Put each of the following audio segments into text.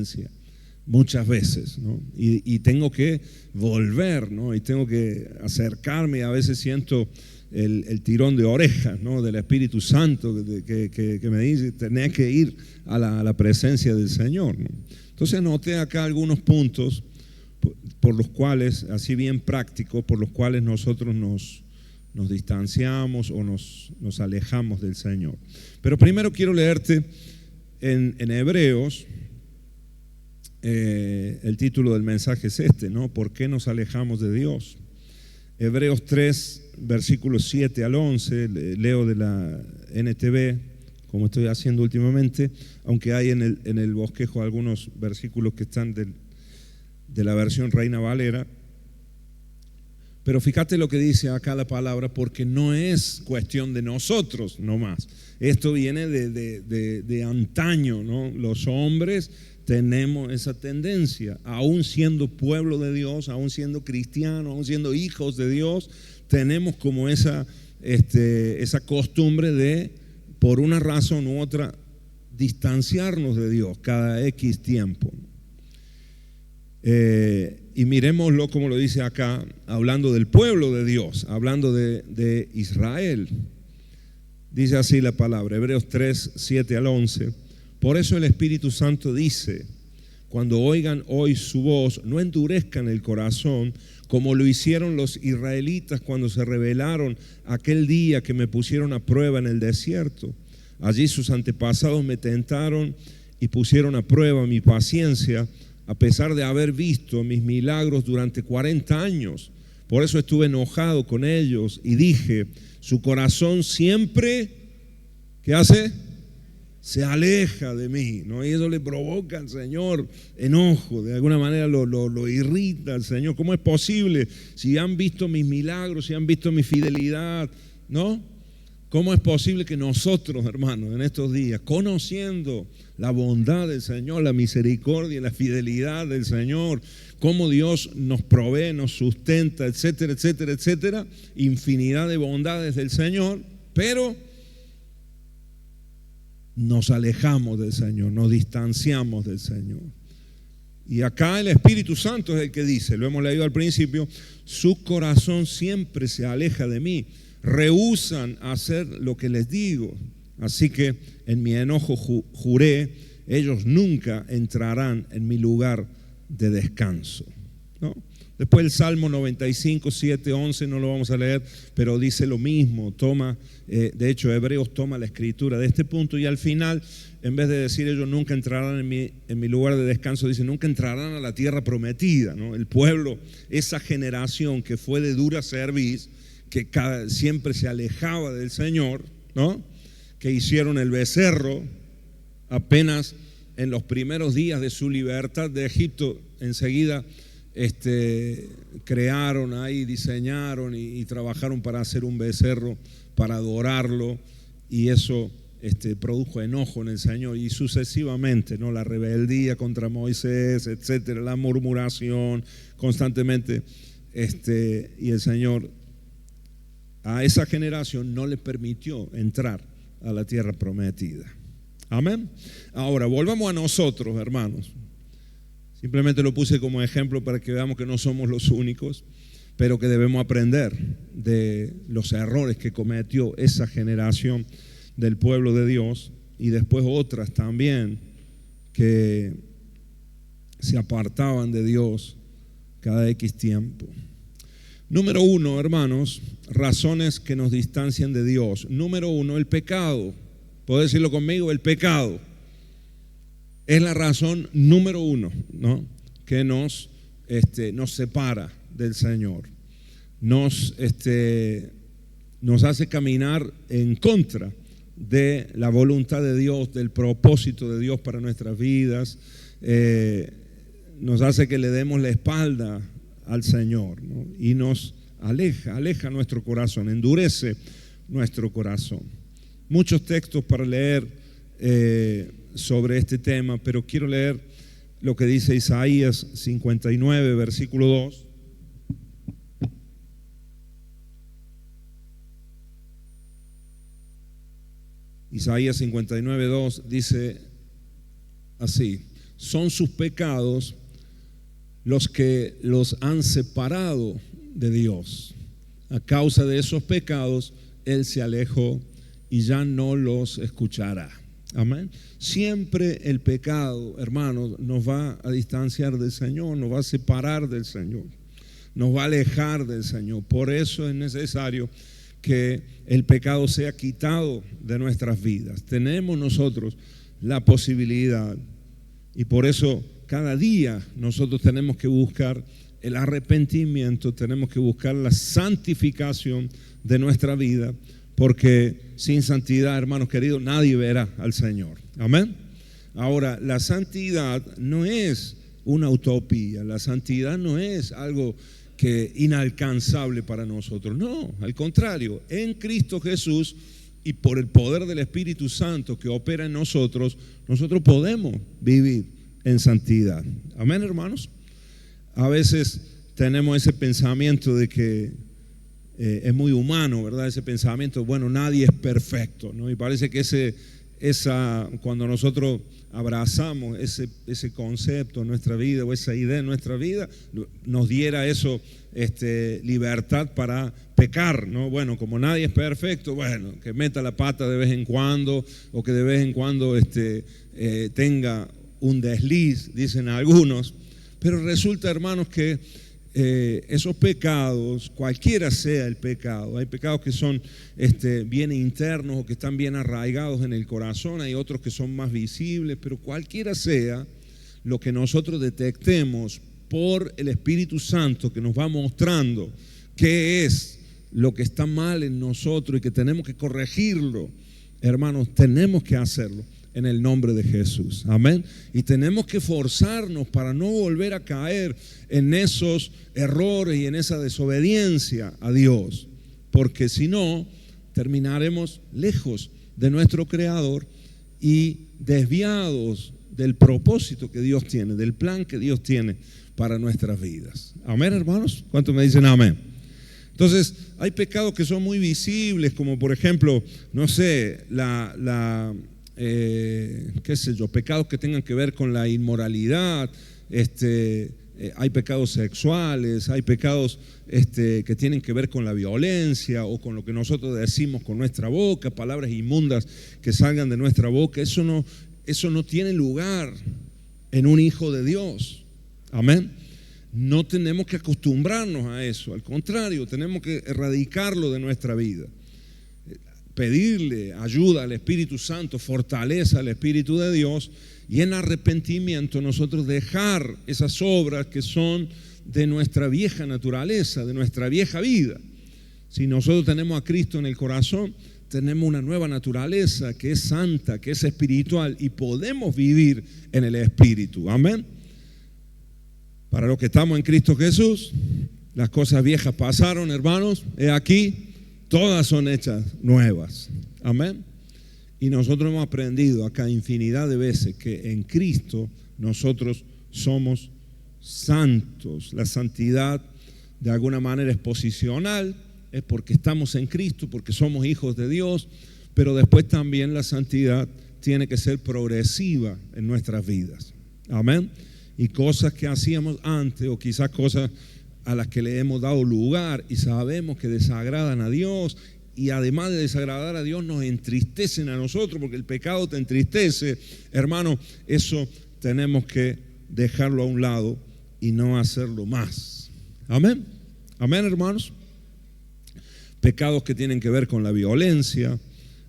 presencia muchas veces, ¿no? Y tengo que volver, ¿no? Y tengo que acercarme, y a veces siento el tirón de orejas, ¿no? Del Espíritu Santo que me dice, tenés que ir a la presencia del Señor, ¿no? Entonces anoté acá algunos puntos por los cuales, así bien prácticos, por los cuales nosotros nos distanciamos o nos alejamos del Señor. Pero primero quiero leerte en Hebreos, el título del mensaje es este, ¿no? ¿Por qué nos alejamos de Dios? Hebreos 3, versículos 7 al 11, leo de la NTV, como estoy haciendo últimamente, aunque hay en el bosquejo algunos versículos que están de la versión Reina Valera. Pero fíjate lo que dice acá la palabra, porque no es cuestión de nosotros nomás. Esto viene de antaño, ¿no? Los hombres tenemos esa tendencia, aún siendo pueblo de Dios, aún siendo cristianos, aún siendo hijos de Dios, tenemos como esa costumbre de, por una razón u otra, distanciarnos de Dios cada X tiempo. Y miremoslo como lo dice acá, hablando del pueblo de Dios, hablando de Israel. Dice así la palabra, Hebreos 3, 7 al 11. Por eso el Espíritu Santo dice, cuando oigan hoy su voz, no endurezcan el corazón, como lo hicieron los israelitas cuando se rebelaron aquel día que me pusieron a prueba en el desierto. Allí sus antepasados me tentaron y pusieron a prueba mi paciencia, a pesar de haber visto mis milagros durante 40 años. Por eso estuve enojado con ellos y dije, su corazón siempre, ¿qué hace? Se aleja de mí, ¿no? Y eso le provoca al Señor enojo, de alguna manera lo irrita al Señor. ¿Cómo es posible? Si han visto mis milagros, si han visto mi fidelidad, ¿no? ¿Cómo es posible que nosotros, hermanos, en estos días, conociendo la bondad del Señor, la misericordia y la fidelidad del Señor, cómo Dios nos provee, nos sustenta, etcétera, etcétera, etcétera, infinidad de bondades del Señor, pero nos alejamos del Señor, nos distanciamos del Señor? Y acá el Espíritu Santo es el que dice, lo hemos leído al principio, su corazón siempre se aleja de mí, rehúsan hacer lo que les digo. Así que en mi enojo juré, ellos nunca entrarán en mi lugar de descanso, ¿no? Después el Salmo 95, 7, 11, no lo vamos a leer, pero dice lo mismo, de hecho Hebreos toma la escritura de este punto y al final, en vez de decir ellos nunca entrarán en mi lugar de descanso, dice nunca entrarán a la tierra prometida, ¿no? El pueblo, esa generación que fue de dura cerviz, que siempre se alejaba del Señor, ¿no? Que hicieron el becerro apenas en los primeros días de su libertad de Egipto, enseguida crearon ahí, diseñaron y trabajaron para hacer un becerro, para adorarlo, y eso produjo enojo en el Señor, y sucesivamente, ¿no? La rebeldía contra Moisés, etcétera, la murmuración constantemente, y el Señor a esa generación no le permitió entrar a la tierra prometida. Amén. Ahora, volvamos a nosotros, hermanos. Simplemente lo puse como ejemplo para que veamos que no somos los únicos, pero que debemos aprender de los errores que cometió esa generación del pueblo de Dios y después otras también que se apartaban de Dios cada X tiempo. Número 1, hermanos, razones que nos distancian de Dios. Número 1, el pecado. ¿Puedo decirlo conmigo? El pecado es la razón número 1, ¿no? Que nos separa del Señor. Nos hace caminar en contra de la voluntad de Dios, del propósito de Dios para nuestras vidas. Nos hace que le demos la espalda al Señor, ¿no? Y nos aleja nuestro corazón, endurece nuestro corazón. Muchos textos para leer sobre este tema, pero quiero leer lo que dice Isaías 59, versículo 2. Isaías 59, 2 dice así: son sus pecados los que los han separado de Dios. A causa de esos pecados, Él se alejó y ya no los escuchará. Amén. Siempre el pecado, hermanos, nos va a distanciar del Señor, nos va a separar del Señor, nos va a alejar del Señor. Por eso es necesario que el pecado sea quitado de nuestras vidas. Tenemos nosotros la posibilidad, y por eso cada día nosotros tenemos que buscar el arrepentimiento, tenemos que buscar la santificación de nuestra vida, porque sin santidad, hermanos queridos, nadie verá al Señor. Amén. Ahora, la santidad no es una utopía, la santidad no es algo que inalcanzable para nosotros. No, al contrario, en Cristo Jesús y por el poder del Espíritu Santo que opera en nosotros, nosotros podemos vivir en santidad. Amén, hermanos. A veces tenemos ese pensamiento de que es muy humano, ¿verdad? Ese pensamiento, bueno, nadie es perfecto, ¿no? Y parece que cuando nosotros abrazamos ese concepto en nuestra vida o esa idea en nuestra vida, nos diera eso libertad para pecar, ¿no? Bueno, como nadie es perfecto, bueno, que meta la pata de vez en cuando, o que de vez en cuando tenga un desliz, dicen algunos. Pero resulta, hermanos, que esos pecados, cualquiera sea el pecado, hay pecados que son bien internos o que están bien arraigados en el corazón, hay otros que son más visibles, pero cualquiera sea lo que nosotros detectemos por el Espíritu Santo que nos va mostrando qué es lo que está mal en nosotros y que tenemos que corregirlo, hermanos, tenemos que hacerlo en el nombre de Jesús. Amén. Y tenemos que forzarnos para no volver a caer en esos errores y en esa desobediencia a Dios, porque si no, terminaremos lejos de nuestro Creador y desviados del propósito que Dios tiene, del plan que Dios tiene para nuestras vidas. Amén, hermanos. ¿Cuántos me dicen amén? Entonces, hay pecados que son muy visibles, como por ejemplo, no sé, qué sé yo, pecados que tengan que ver con la inmoralidad, hay pecados sexuales, hay pecados que tienen que ver con la violencia o con lo que nosotros decimos con nuestra boca, palabras inmundas que salgan de nuestra boca. Eso no tiene lugar en un hijo de Dios. Amén. No tenemos que acostumbrarnos a eso, al contrario, tenemos que erradicarlo de nuestra vida. Pedirle ayuda al Espíritu Santo, fortaleza al Espíritu de Dios, y en arrepentimiento nosotros dejar esas obras que son de nuestra vieja naturaleza, de nuestra vieja vida. Si nosotros tenemos a Cristo en el corazón, tenemos una nueva naturaleza que es santa, que es espiritual, y podemos vivir en el Espíritu. Amén. Para los que estamos en Cristo Jesús, las cosas viejas pasaron, hermanos, he aquí, todas son hechas nuevas. Amén. Y nosotros hemos aprendido acá infinidad de veces que en Cristo nosotros somos santos. La santidad de alguna manera es posicional, es porque estamos en Cristo, porque somos hijos de Dios, pero después también la santidad tiene que ser progresiva en nuestras vidas. Amén. Y cosas que hacíamos antes, o quizás cosas a las que le hemos dado lugar y sabemos que desagradan a Dios, y además de desagradar a Dios nos entristecen a nosotros, porque el pecado te entristece, hermano, eso tenemos que dejarlo a un lado y no hacerlo más. Amén. Amén, hermanos. Pecados que tienen que ver con la violencia,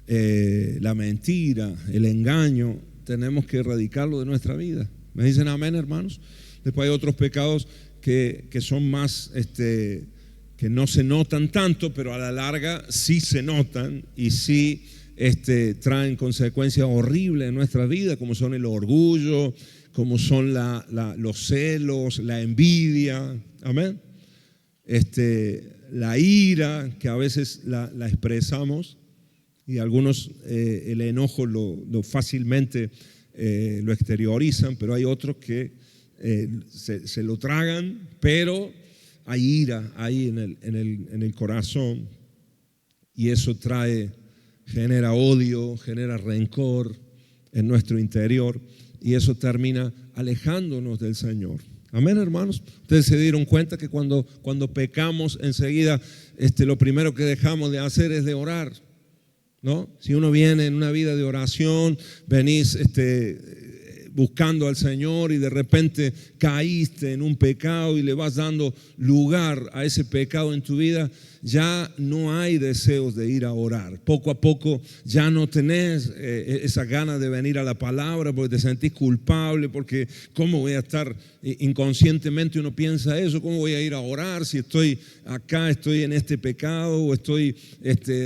la mentira, el engaño, tenemos que erradicarlo de nuestra vida. ¿Me dicen amén, hermanos? Después hay otros pecados que son más, que no se notan tanto, pero a la larga sí se notan y sí traen consecuencias horribles en nuestra vida, como son el orgullo, como son los celos, la envidia, amén. La ira, que a veces la expresamos, y algunos el enojo lo fácilmente lo exteriorizan, pero hay otros que se lo tragan, pero hay ira ahí en el corazón, y eso genera odio, genera rencor en nuestro interior, y eso termina alejándonos del Señor. Amén, hermanos. Ustedes se dieron cuenta que cuando pecamos enseguida, lo primero que dejamos de hacer es de orar, ¿no? Si uno viene en una vida de oración, venís buscando al Señor y de repente caíste en un pecado y le vas dando lugar a ese pecado en tu vida, ya no hay deseos de ir a orar. Poco a poco ya no tenés esa gana de venir a la palabra porque te sentís culpable, porque ¿cómo voy a estar inconscientemente? Uno piensa eso, ¿cómo voy a ir a orar si estoy acá, estoy en este pecado o estoy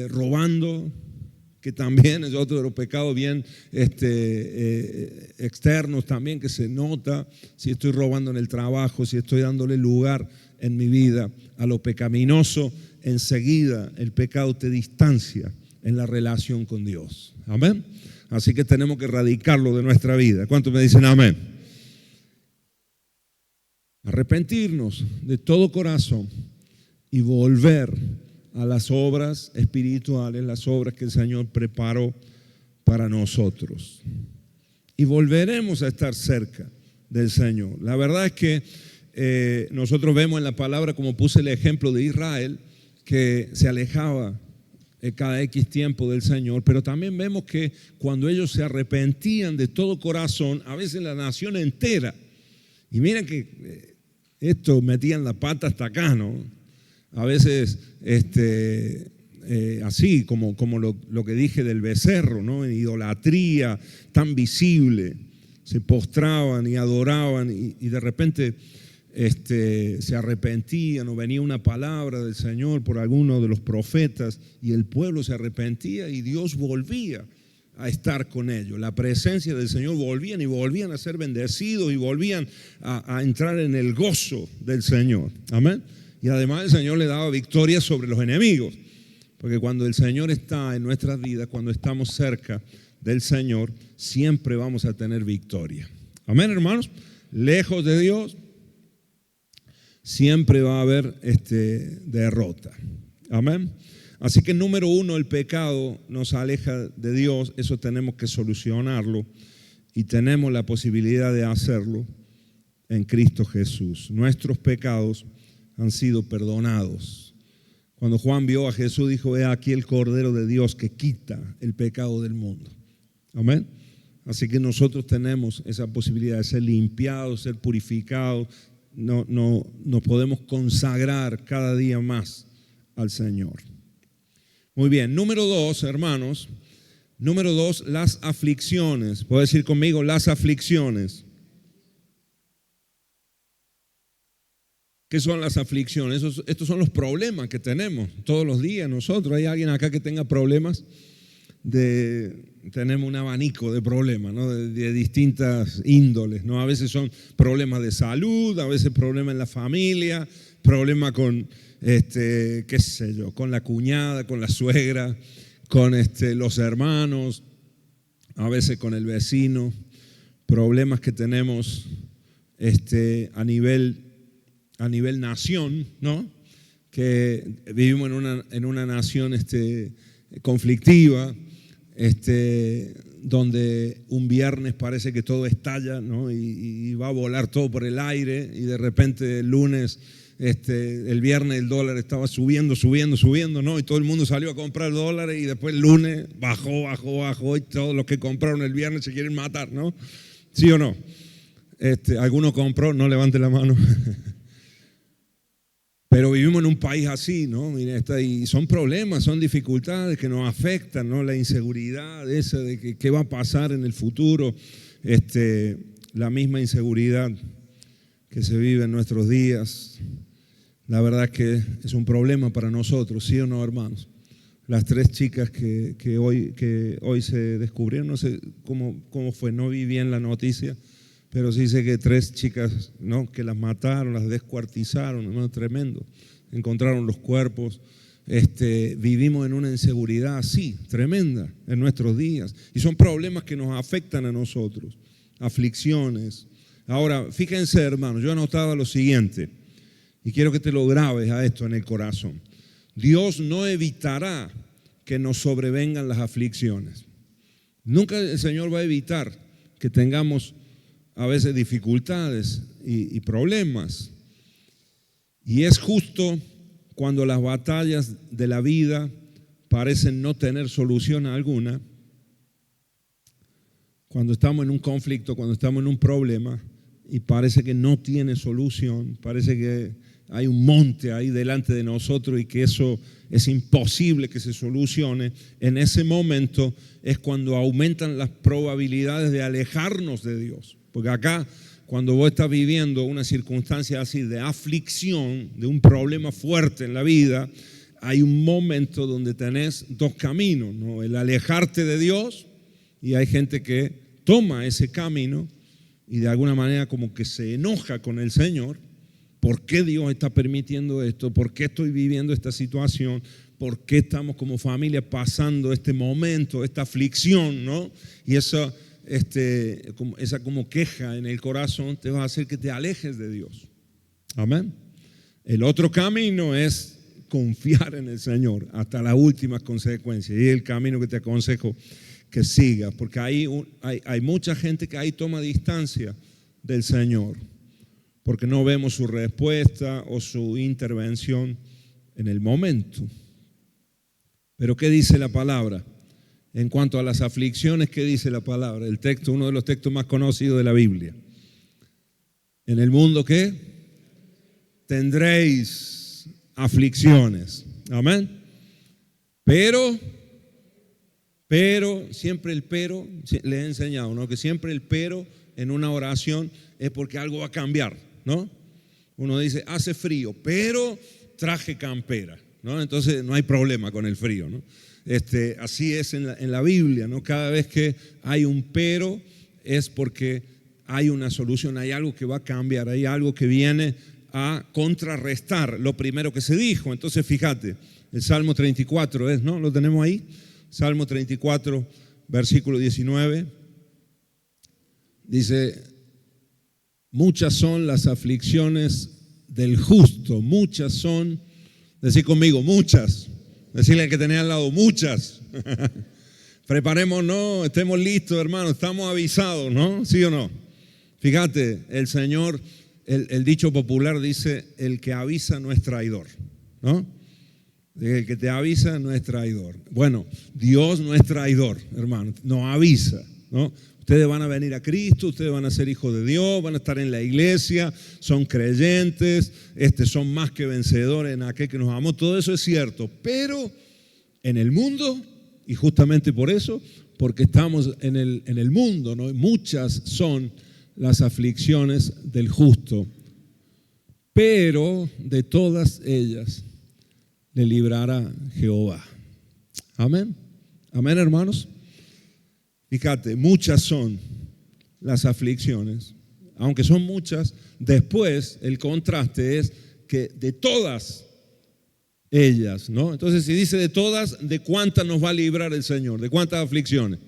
robando? Que también es otro de los pecados bien externos también, que se nota si estoy robando en el trabajo, si estoy dándole lugar en mi vida a lo pecaminoso. Enseguida el pecado te distancia en la relación con Dios. Amén. Así que tenemos que erradicarlo de nuestra vida. ¿Cuántos me dicen amén? Arrepentirnos de todo corazón y volver a las obras espirituales, las obras que el Señor preparó para nosotros. Y volveremos a estar cerca del Señor. La verdad es que nosotros vemos en la palabra, como puse el ejemplo de Israel, que se alejaba cada X tiempo del Señor, pero también vemos que cuando ellos se arrepentían de todo corazón, a veces la nación entera, y miren que esto metían la pata hasta acá, ¿no? A veces así como lo que dije del becerro, ¿no? En idolatría tan visible, se postraban y adoraban y de repente se arrepentían o venía una palabra del Señor por alguno de los profetas y el pueblo se arrepentía y Dios volvía a estar con ellos. La presencia del Señor volvían a ser bendecidos y volvían a entrar en el gozo del Señor. Amén. Y además el Señor le daba victoria sobre los enemigos, porque cuando el Señor está en nuestras vidas, cuando estamos cerca del Señor, siempre vamos a tener victoria. Amén, hermanos. Lejos de Dios, siempre va a haber derrota. Amén. Así que número uno, el pecado nos aleja de Dios, eso tenemos que solucionarlo y tenemos la posibilidad de hacerlo en Cristo Jesús. Nuestros pecados han sido perdonados. Cuando Juan vio a Jesús, dijo: he aquí el Cordero de Dios que quita el pecado del mundo. Amén. Así que nosotros tenemos esa posibilidad de ser limpiados, ser purificados. Nos podemos consagrar cada día más al Señor. Muy bien, número 2, hermanos. Número 2, las aflicciones. ¿Puedo decir conmigo las aflicciones? ¿Qué son las aflicciones? Estos son los problemas que tenemos todos los días nosotros. ¿Hay alguien acá que tenga problemas? Tenemos un abanico de problemas, ¿no? de distintas índoles, ¿no? A veces son problemas de salud, a veces problemas en la familia, problemas con, qué sé yo, con la cuñada, con la suegra, con los hermanos, a veces con el vecino, problemas que tenemos a nivel nación, ¿no? Que vivimos en una nación conflictiva, donde un viernes parece que todo estalla, ¿no? y va a volar todo por el aire y de repente el lunes, el viernes el dólar estaba subiendo, ¿no? Y todo el mundo salió a comprar dólares y después el lunes bajó y todos los que compraron el viernes se quieren matar, ¿no? ¿Sí o no? ¿Alguno compró? No levante la mano. Pero vivimos en un país así, ¿no? Y son problemas, son dificultades que nos afectan, ¿no? La inseguridad esa de qué va a pasar en el futuro, la misma inseguridad que se vive en nuestros días. La verdad es que es un problema para nosotros, ¿sí o no, hermanos? Las 3 chicas que hoy se descubrieron, no sé cómo fue, no vi bien la noticia, pero sí sé que 3 chicas, ¿no? que las mataron, las descuartizaron, ¿no? Tremendo. Encontraron los cuerpos. Vivimos en una inseguridad así, tremenda en nuestros días. Y son problemas que nos afectan a nosotros, aflicciones. Ahora, fíjense, hermanos, yo anotaba lo siguiente, y quiero que te lo grabes a esto en el corazón. Dios no evitará que nos sobrevengan las aflicciones. Nunca el Señor va a evitar que tengamos a veces dificultades y problemas. Y es justo cuando las batallas de la vida parecen no tener solución alguna, cuando estamos en un conflicto, cuando estamos en un problema y parece que no tiene solución, parece que hay un monte ahí delante de nosotros y que eso es imposible que se solucione, en ese momento es cuando aumentan las probabilidades de alejarnos de Dios. Porque acá, cuando vos estás viviendo una circunstancia así de aflicción, de un problema fuerte en la vida, hay un momento donde tenés dos caminos, ¿no? El alejarte de Dios, y hay gente que toma ese camino y de alguna manera como que se enoja con el Señor. ¿Por qué Dios está permitiendo esto? ¿Por qué estoy viviendo esta situación? ¿Por qué estamos como familia pasando este momento, esta aflicción, ¿no? Y esa como queja en el corazón te va a hacer que te alejes de Dios. Amén. El otro camino es confiar en el Señor hasta las últimas consecuencias. Y es el camino que te aconsejo que sigas, porque hay mucha gente que ahí toma distancia del Señor, porque no vemos su respuesta o su intervención en el momento. Pero ¿qué dice la palabra? En cuanto a las aflicciones, ¿qué dice la palabra? El texto, uno de los textos más conocidos de la Biblia. En el mundo, ¿qué? Tendréis aflicciones. Amén. Pero, siempre el pero, les he enseñado, ¿no? Que siempre el pero en una oración es porque algo va a cambiar, ¿no? Uno dice, hace frío, pero traje campera, ¿no? Entonces no hay problema con el frío, ¿no? Así es en la Biblia, ¿no? Cada vez que hay un pero es porque hay una solución, hay algo que va a cambiar, hay algo que viene a contrarrestar lo primero que se dijo. Entonces fíjate, el Salmo 34 ¿no? ¿Lo tenemos ahí? Salmo 34, versículo 19, dice, muchas son las aflicciones del justo, muchas son, decir conmigo, muchas. Decirle al que tenía al lado, muchas. Preparémonos, estemos listos, hermanos, estamos avisados, ¿no? ¿Sí o no? Fíjate, el Señor, el dicho popular dice, el que avisa no es traidor, ¿no? El que te avisa no es traidor. Bueno, Dios no es traidor, hermano, nos avisa, ¿no? Ustedes van a venir a Cristo, ustedes van a ser hijos de Dios, van a estar en la iglesia, son creyentes, son más que vencedores en aquel que nos amó. Todo eso es cierto, pero en el mundo, y justamente por eso, porque estamos en el mundo, ¿no? Muchas son las aflicciones del justo, pero de todas ellas le librará Jehová. Amén. Amén, hermanos. Fíjate, muchas son las aflicciones, aunque son muchas, después el contraste es que de todas ellas, ¿no? Entonces, si dice de todas, ¿de cuántas nos va a librar el Señor? ¿De cuántas aflicciones?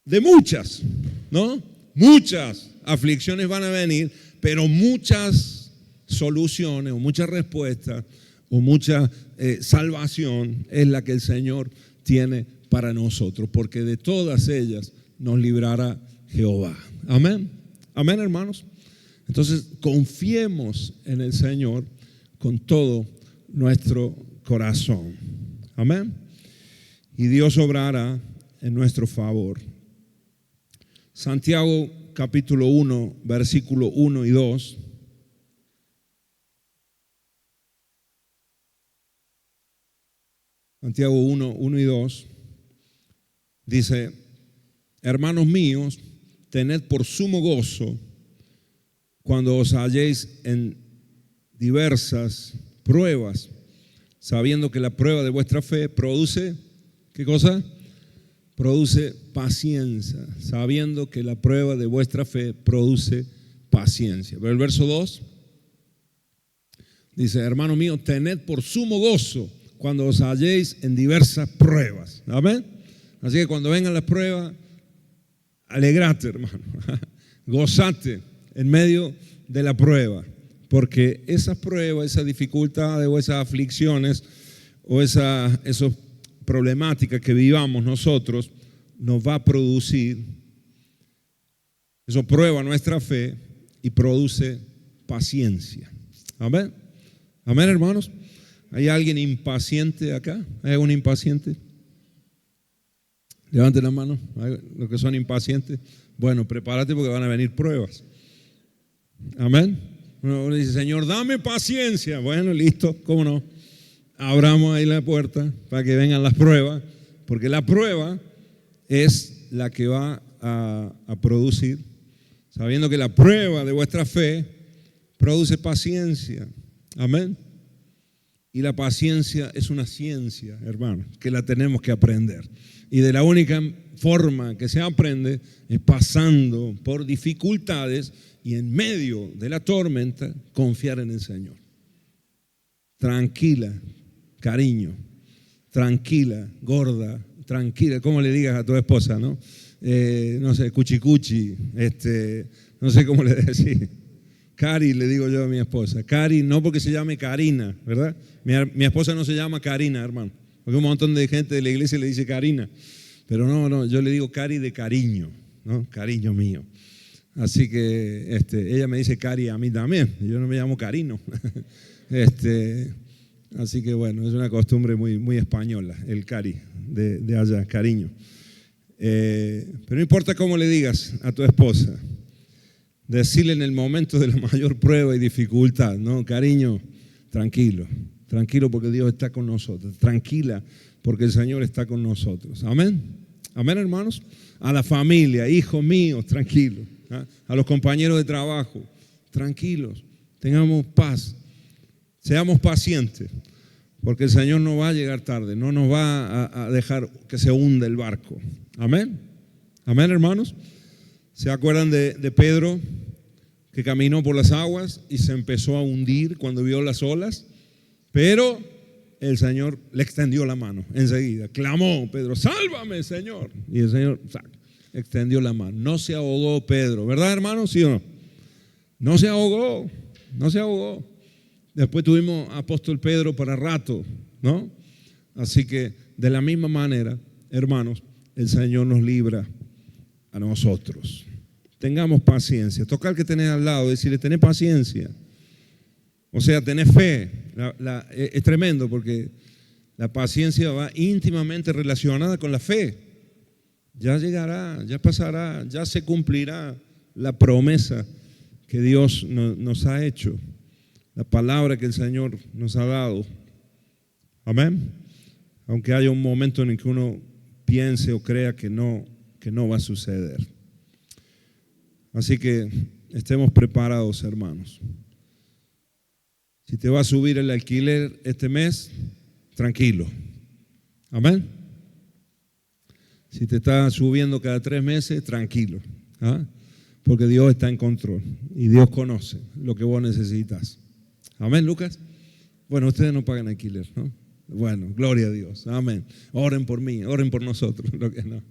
De muchas, ¿no? Muchas aflicciones van a venir, pero muchas soluciones o muchas respuestas o mucha salvación es la que el Señor tiene para nosotros, porque de todas ellas nos librará Jehová. Amén. Amén, hermanos. Entonces, confiemos en el Señor con todo nuestro corazón. Amén. Y Dios obrará en nuestro favor. Santiago capítulo 1, versículo 1 y 2. Santiago 1, 1 y 2. Dice, hermanos míos, tened por sumo gozo cuando os halléis en diversas pruebas, sabiendo que la prueba de vuestra fe produce, ¿qué cosa? Produce paciencia, sabiendo que la prueba de vuestra fe produce paciencia. Pero el verso 2 dice, hermanos míos, tened por sumo gozo cuando os halléis en diversas pruebas. Amén. Así que cuando vengan las pruebas, alegrate, hermano. Gozate en medio de la prueba. Porque esas pruebas, esas dificultades o esas aflicciones o esas problemáticas que vivamos nosotros nos va a producir Eso prueba nuestra fe y produce paciencia. Amén. Amén, hermanos. ¿Hay alguien impaciente acá? ¿Hay algún impaciente? Levanten la mano. ¿Hay los que son impacientes? Bueno, prepárate porque van a venir pruebas. Amén. Uno dice, Señor, dame paciencia. Bueno, listo, ¿cómo no? Abramos ahí la puerta para que vengan las pruebas, porque la prueba es la que va a producir, sabiendo que la prueba de vuestra fe produce paciencia. Amén. Y la paciencia es una ciencia, hermano, que la tenemos que aprender. Y de la única forma que se aprende es pasando por dificultades y en medio de la tormenta confiar en el Señor. Tranquila, cariño, tranquila, gorda, tranquila, como le digas a tu esposa, ¿no? No sé, cuchicuchi, no sé cómo le decís. Cari, le digo yo a mi esposa. Cari, no porque se llame Karina, ¿verdad? Mi esposa no se llama Karina, hermano. Porque un montón de gente de la iglesia le dice Karina. Pero no, yo le digo Cari de cariño, ¿no? Cariño mío. Así que ella me dice Cari a mí también. Yo no me llamo Carino. Así que bueno, es una costumbre muy, muy española, el Cari de allá, cariño. Pero no importa cómo le digas a tu esposa, decirle en el momento de la mayor prueba y dificultad, no, cariño, tranquilo, tranquilo porque Dios está con nosotros, tranquila porque el Señor está con nosotros. Amén, amén, hermanos. A la familia, hijos míos, tranquilos. ¿Ah? A los compañeros de trabajo, tranquilos, tengamos paz, seamos pacientes, porque el Señor no va a llegar tarde, no nos va a dejar que se hunda el barco. Amén, amén, hermanos. ¿Se acuerdan de Pedro que caminó por las aguas y se empezó a hundir cuando vio las olas? Pero el Señor le extendió la mano enseguida. Clamó Pedro, sálvame, Señor. Y el Señor extendió la mano. No se ahogó Pedro, ¿verdad, hermanos? ¿Sí o no? No se ahogó, no se ahogó. Después tuvimos apóstol Pedro para rato, ¿no? Así que de la misma manera, hermanos, el Señor nos libra a nosotros. Tengamos paciencia. Tocar que tenés al lado, decirle, tenés paciencia. O sea, tenés fe. Es tremendo porque la paciencia va íntimamente relacionada con la fe. Ya llegará, ya pasará, ya se cumplirá la promesa que Dios nos ha hecho, la palabra que el Señor nos ha dado. Amén. Aunque haya un momento en el que uno piense o crea que no va a suceder. Así que estemos preparados, hermanos. Si te va a subir el alquiler este mes, tranquilo. Amén. Si te está subiendo cada 3 meses, tranquilo. ¿Ah? Porque Dios está en control y Dios conoce lo que vos necesitas. Amén, Lucas. Bueno, ustedes no pagan alquiler, ¿no? Bueno, gloria a Dios. Amén. Oren por mí, oren por nosotros. Lo que no.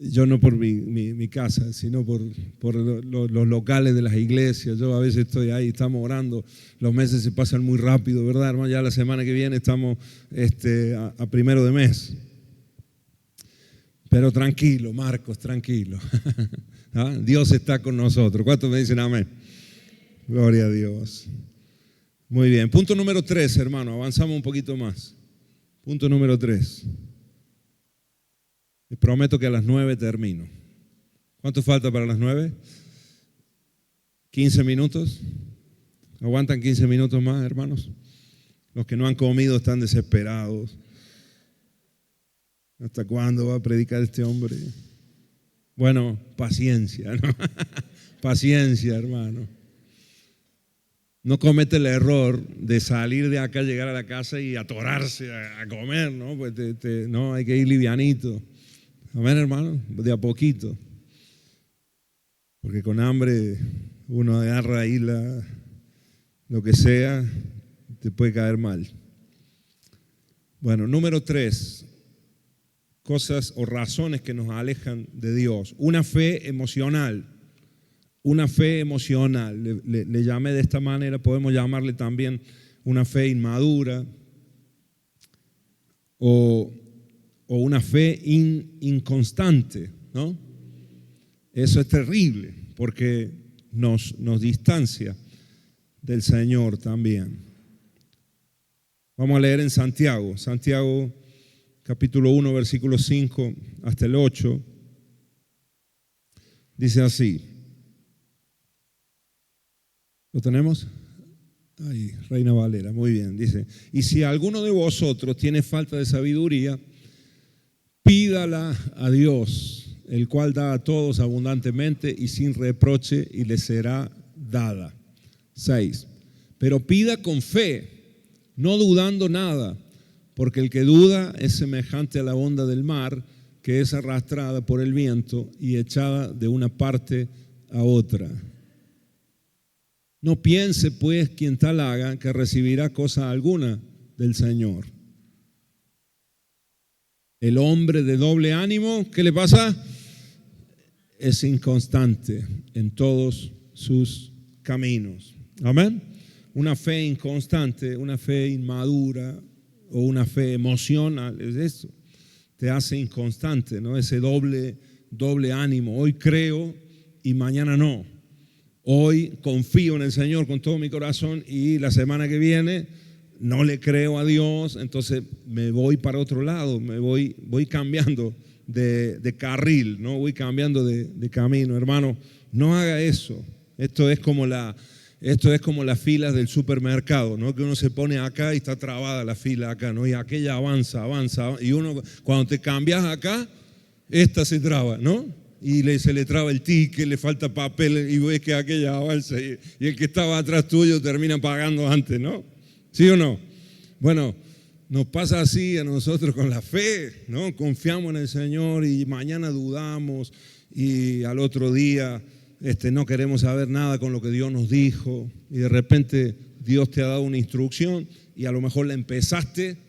Yo no por mi casa, sino por los locales de las iglesias. Yo a veces estoy ahí, estamos orando, los meses se pasan muy rápido, ¿verdad, hermano? Ya la semana que viene estamos a 1 de mes. Pero tranquilo, Marcos, tranquilo. ¿Ah? Dios está con nosotros. ¿Cuántos me dicen amén? Gloria a Dios. Muy bien. Punto número 3, hermano. Avanzamos un poquito más. Punto número 3. Les prometo que a las 9 termino. ¿Cuánto falta para las 9? 15 minutos. ¿Aguantan 15 minutos más, hermanos? Los que no han comido están desesperados. ¿Hasta cuándo va a predicar este hombre? Bueno, paciencia, ¿no? Paciencia, hermano. No comete el error de salir de acá, llegar a la casa y atorarse a comer, ¿no? Pues no, hay que ir livianito. Amén, hermano, de a poquito. Porque con hambre uno agarra ahí lo que sea, te puede caer mal. Bueno, número 3, cosas o razones que nos alejan de Dios. Una fe emocional. Una fe emocional. Le llamé de esta manera, podemos llamarle también una fe inmadura o una fe inconstante, ¿no? Eso es terrible porque nos distancia del Señor también. Vamos a leer en Santiago capítulo 1, versículo 5 hasta el 8. Dice así. ¿Lo tenemos? Ahí, Reina Valera, muy bien. Dice, y si alguno de vosotros tiene falta de sabiduría, pídala a Dios, el cual da a todos abundantemente y sin reproche, y le será dada. 6. Pero pida con fe, no dudando nada, porque el que duda es semejante a la onda del mar, que es arrastrada por el viento y echada de una parte a otra. No piense pues quien tal haga que recibirá cosa alguna del Señor. El hombre de doble ánimo, ¿qué le pasa? Es inconstante en todos sus caminos. Amén. Una fe inconstante, una fe inmadura o una fe emocional, es eso. Te hace inconstante, ¿no? Ese doble ánimo. Hoy creo y mañana no. Hoy confío en el Señor con todo mi corazón y la semana que viene no le creo a Dios, entonces me voy para otro lado, voy cambiando de carril, ¿no? Voy cambiando de camino. Hermano, no haga eso. Esto es como las filas del supermercado, ¿no? Que uno se pone acá y está trabada la fila acá, ¿no? Y aquella avanza, y uno cuando te cambias acá, esta se traba, ¿no? Y se le traba el ticket, le falta papel y ves que aquella avanza y el que estaba atrás tuyo termina pagando antes, ¿no? ¿Sí o no? Bueno, nos pasa así a nosotros con la fe, ¿no? Confiamos en el Señor y mañana dudamos y al otro día no queremos saber nada con lo que Dios nos dijo y de repente Dios te ha dado una instrucción y a lo mejor la empezaste.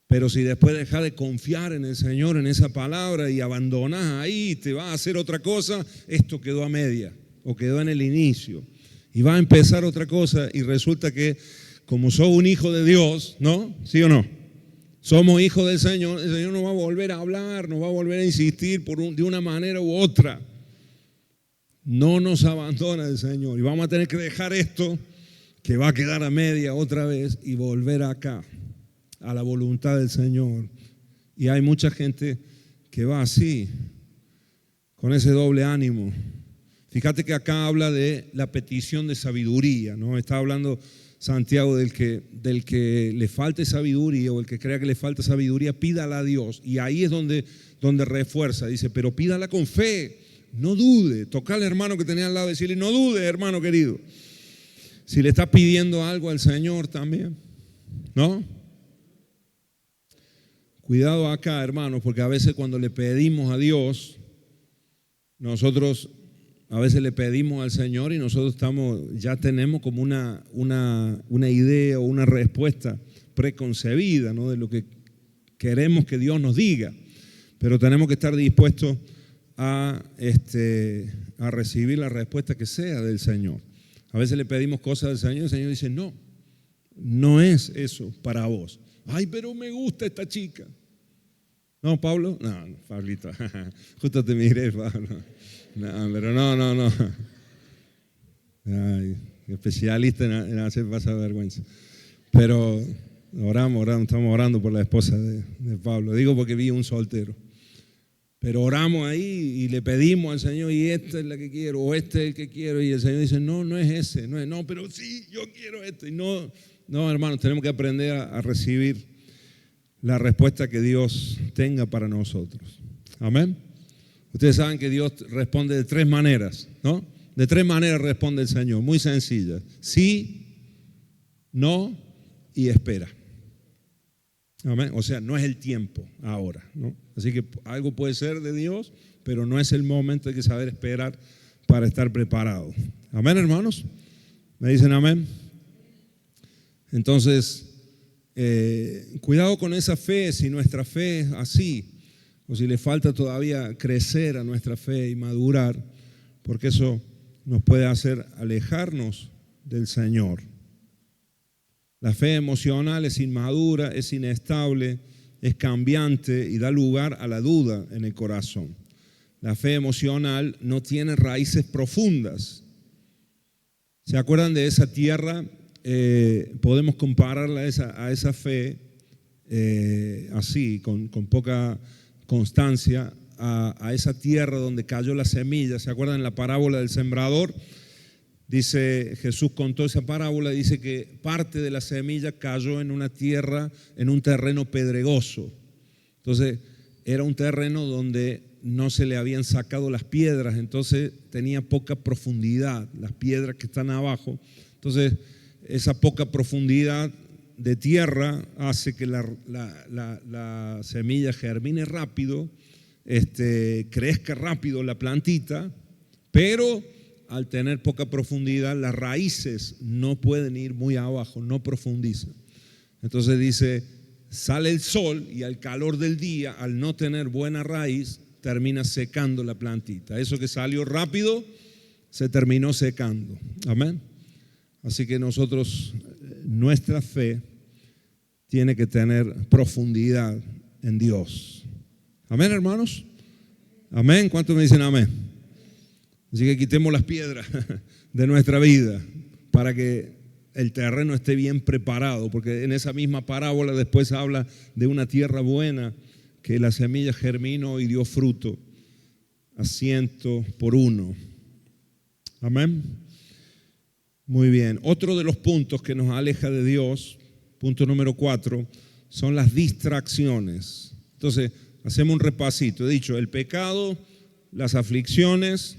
Pero si después dejas de confiar en el Señor, en esa palabra y abandonas ahí y te vas a hacer otra cosa, esto quedó a media o quedó en el inicio y va a empezar otra cosa y resulta que como sos un hijo de Dios, ¿no? ¿Sí o no? Somos hijos del Señor, el Señor nos va a volver a hablar, nos va a volver a insistir de una manera u otra. No nos abandona el Señor y vamos a tener que dejar esto que va a quedar a media otra vez y volver acá a la voluntad del Señor. Y hay mucha gente que va así, con ese doble ánimo. Fíjate que acá habla de la petición de sabiduría, ¿no? Está hablando Santiago del que le falte sabiduría o el que crea que le falta sabiduría, pídala a Dios. Y ahí es donde refuerza, dice, pero pídala con fe, no dude. Toca al hermano que tenía al lado y decirle, no dude, hermano querido. Si le está pidiendo algo al Señor también, ¿no? Cuidado acá, hermanos, porque a veces cuando le pedimos a Dios, nosotros a veces le pedimos al Señor y nosotros ya tenemos como una idea o una respuesta preconcebida, ¿no? De lo que queremos que Dios nos diga. Pero tenemos que estar dispuestos a recibir la respuesta que sea del Señor. A veces le pedimos cosas al Señor y el Señor dice, no es eso para vos. Ay, pero me gusta esta chica. ¿No, Pablo? No, Pablito. Justo te miré, Pablo. No, pero no. Ay, especialista en hacer pasar vergüenza. Pero estamos orando por la esposa de Pablo. Digo porque vi un soltero. Pero oramos ahí y le pedimos al Señor y esta es la que quiero o este es el que quiero. Y el Señor dice, no es ese. No, pero sí, yo quiero este. Y no, hermanos, tenemos que aprender a recibir la respuesta que Dios tenga para nosotros. Amén. Ustedes saben que Dios responde de 3 maneras, ¿no? De 3 maneras responde el Señor, muy sencillas. Sí, no y espera. Amén. O sea, no es el tiempo ahora, ¿no? Así que algo puede ser de Dios, pero no es el momento, hay que saber esperar para estar preparado. Amén, hermanos. ¿Me dicen amén? Entonces, cuidado con esa fe, si nuestra fe es así, o si le falta todavía crecer a nuestra fe y madurar, porque eso nos puede hacer alejarnos del Señor. La fe emocional es inmadura, es inestable, es cambiante y da lugar a la duda en el corazón. la fe emocional, no tiene raíces profundas. ¿Se acuerdan de esa tierra? Podemos compararla a esa fe así, con poca constancia, a esa tierra donde cayó la semilla. ¿Se acuerdan la parábola del sembrador? Dice, Jesús contó esa parábola, dice que parte de la semilla cayó en una tierra, en un terreno pedregoso. Entonces, era un terreno donde no se le habían sacado las piedras, entonces tenía poca profundidad, las piedras que están abajo. Entonces, esa poca profundidad de tierra hace que la semilla germine rápido, crezca rápido la plantita, pero al tener poca profundidad, las raíces no pueden ir muy abajo, no profundizan. Entonces dice, sale el sol y al calor del día, al no tener buena raíz, termina secando la plantita. Eso que salió rápido, se terminó secando. Amén. Así que nosotros, nuestra fe tiene que tener profundidad en Dios. Amén, hermanos. Amén. ¿Cuántos me dicen amén? Así que quitemos las piedras de nuestra vida para que el terreno esté bien preparado, porque en esa misma parábola después habla de una tierra buena, que la semilla germinó y dio fruto a 100 por 1. Amén. Muy bien. Otro de los puntos que nos aleja de Dios, punto número 4, son las distracciones. Entonces, hacemos un repasito. He dicho, el pecado, las aflicciones.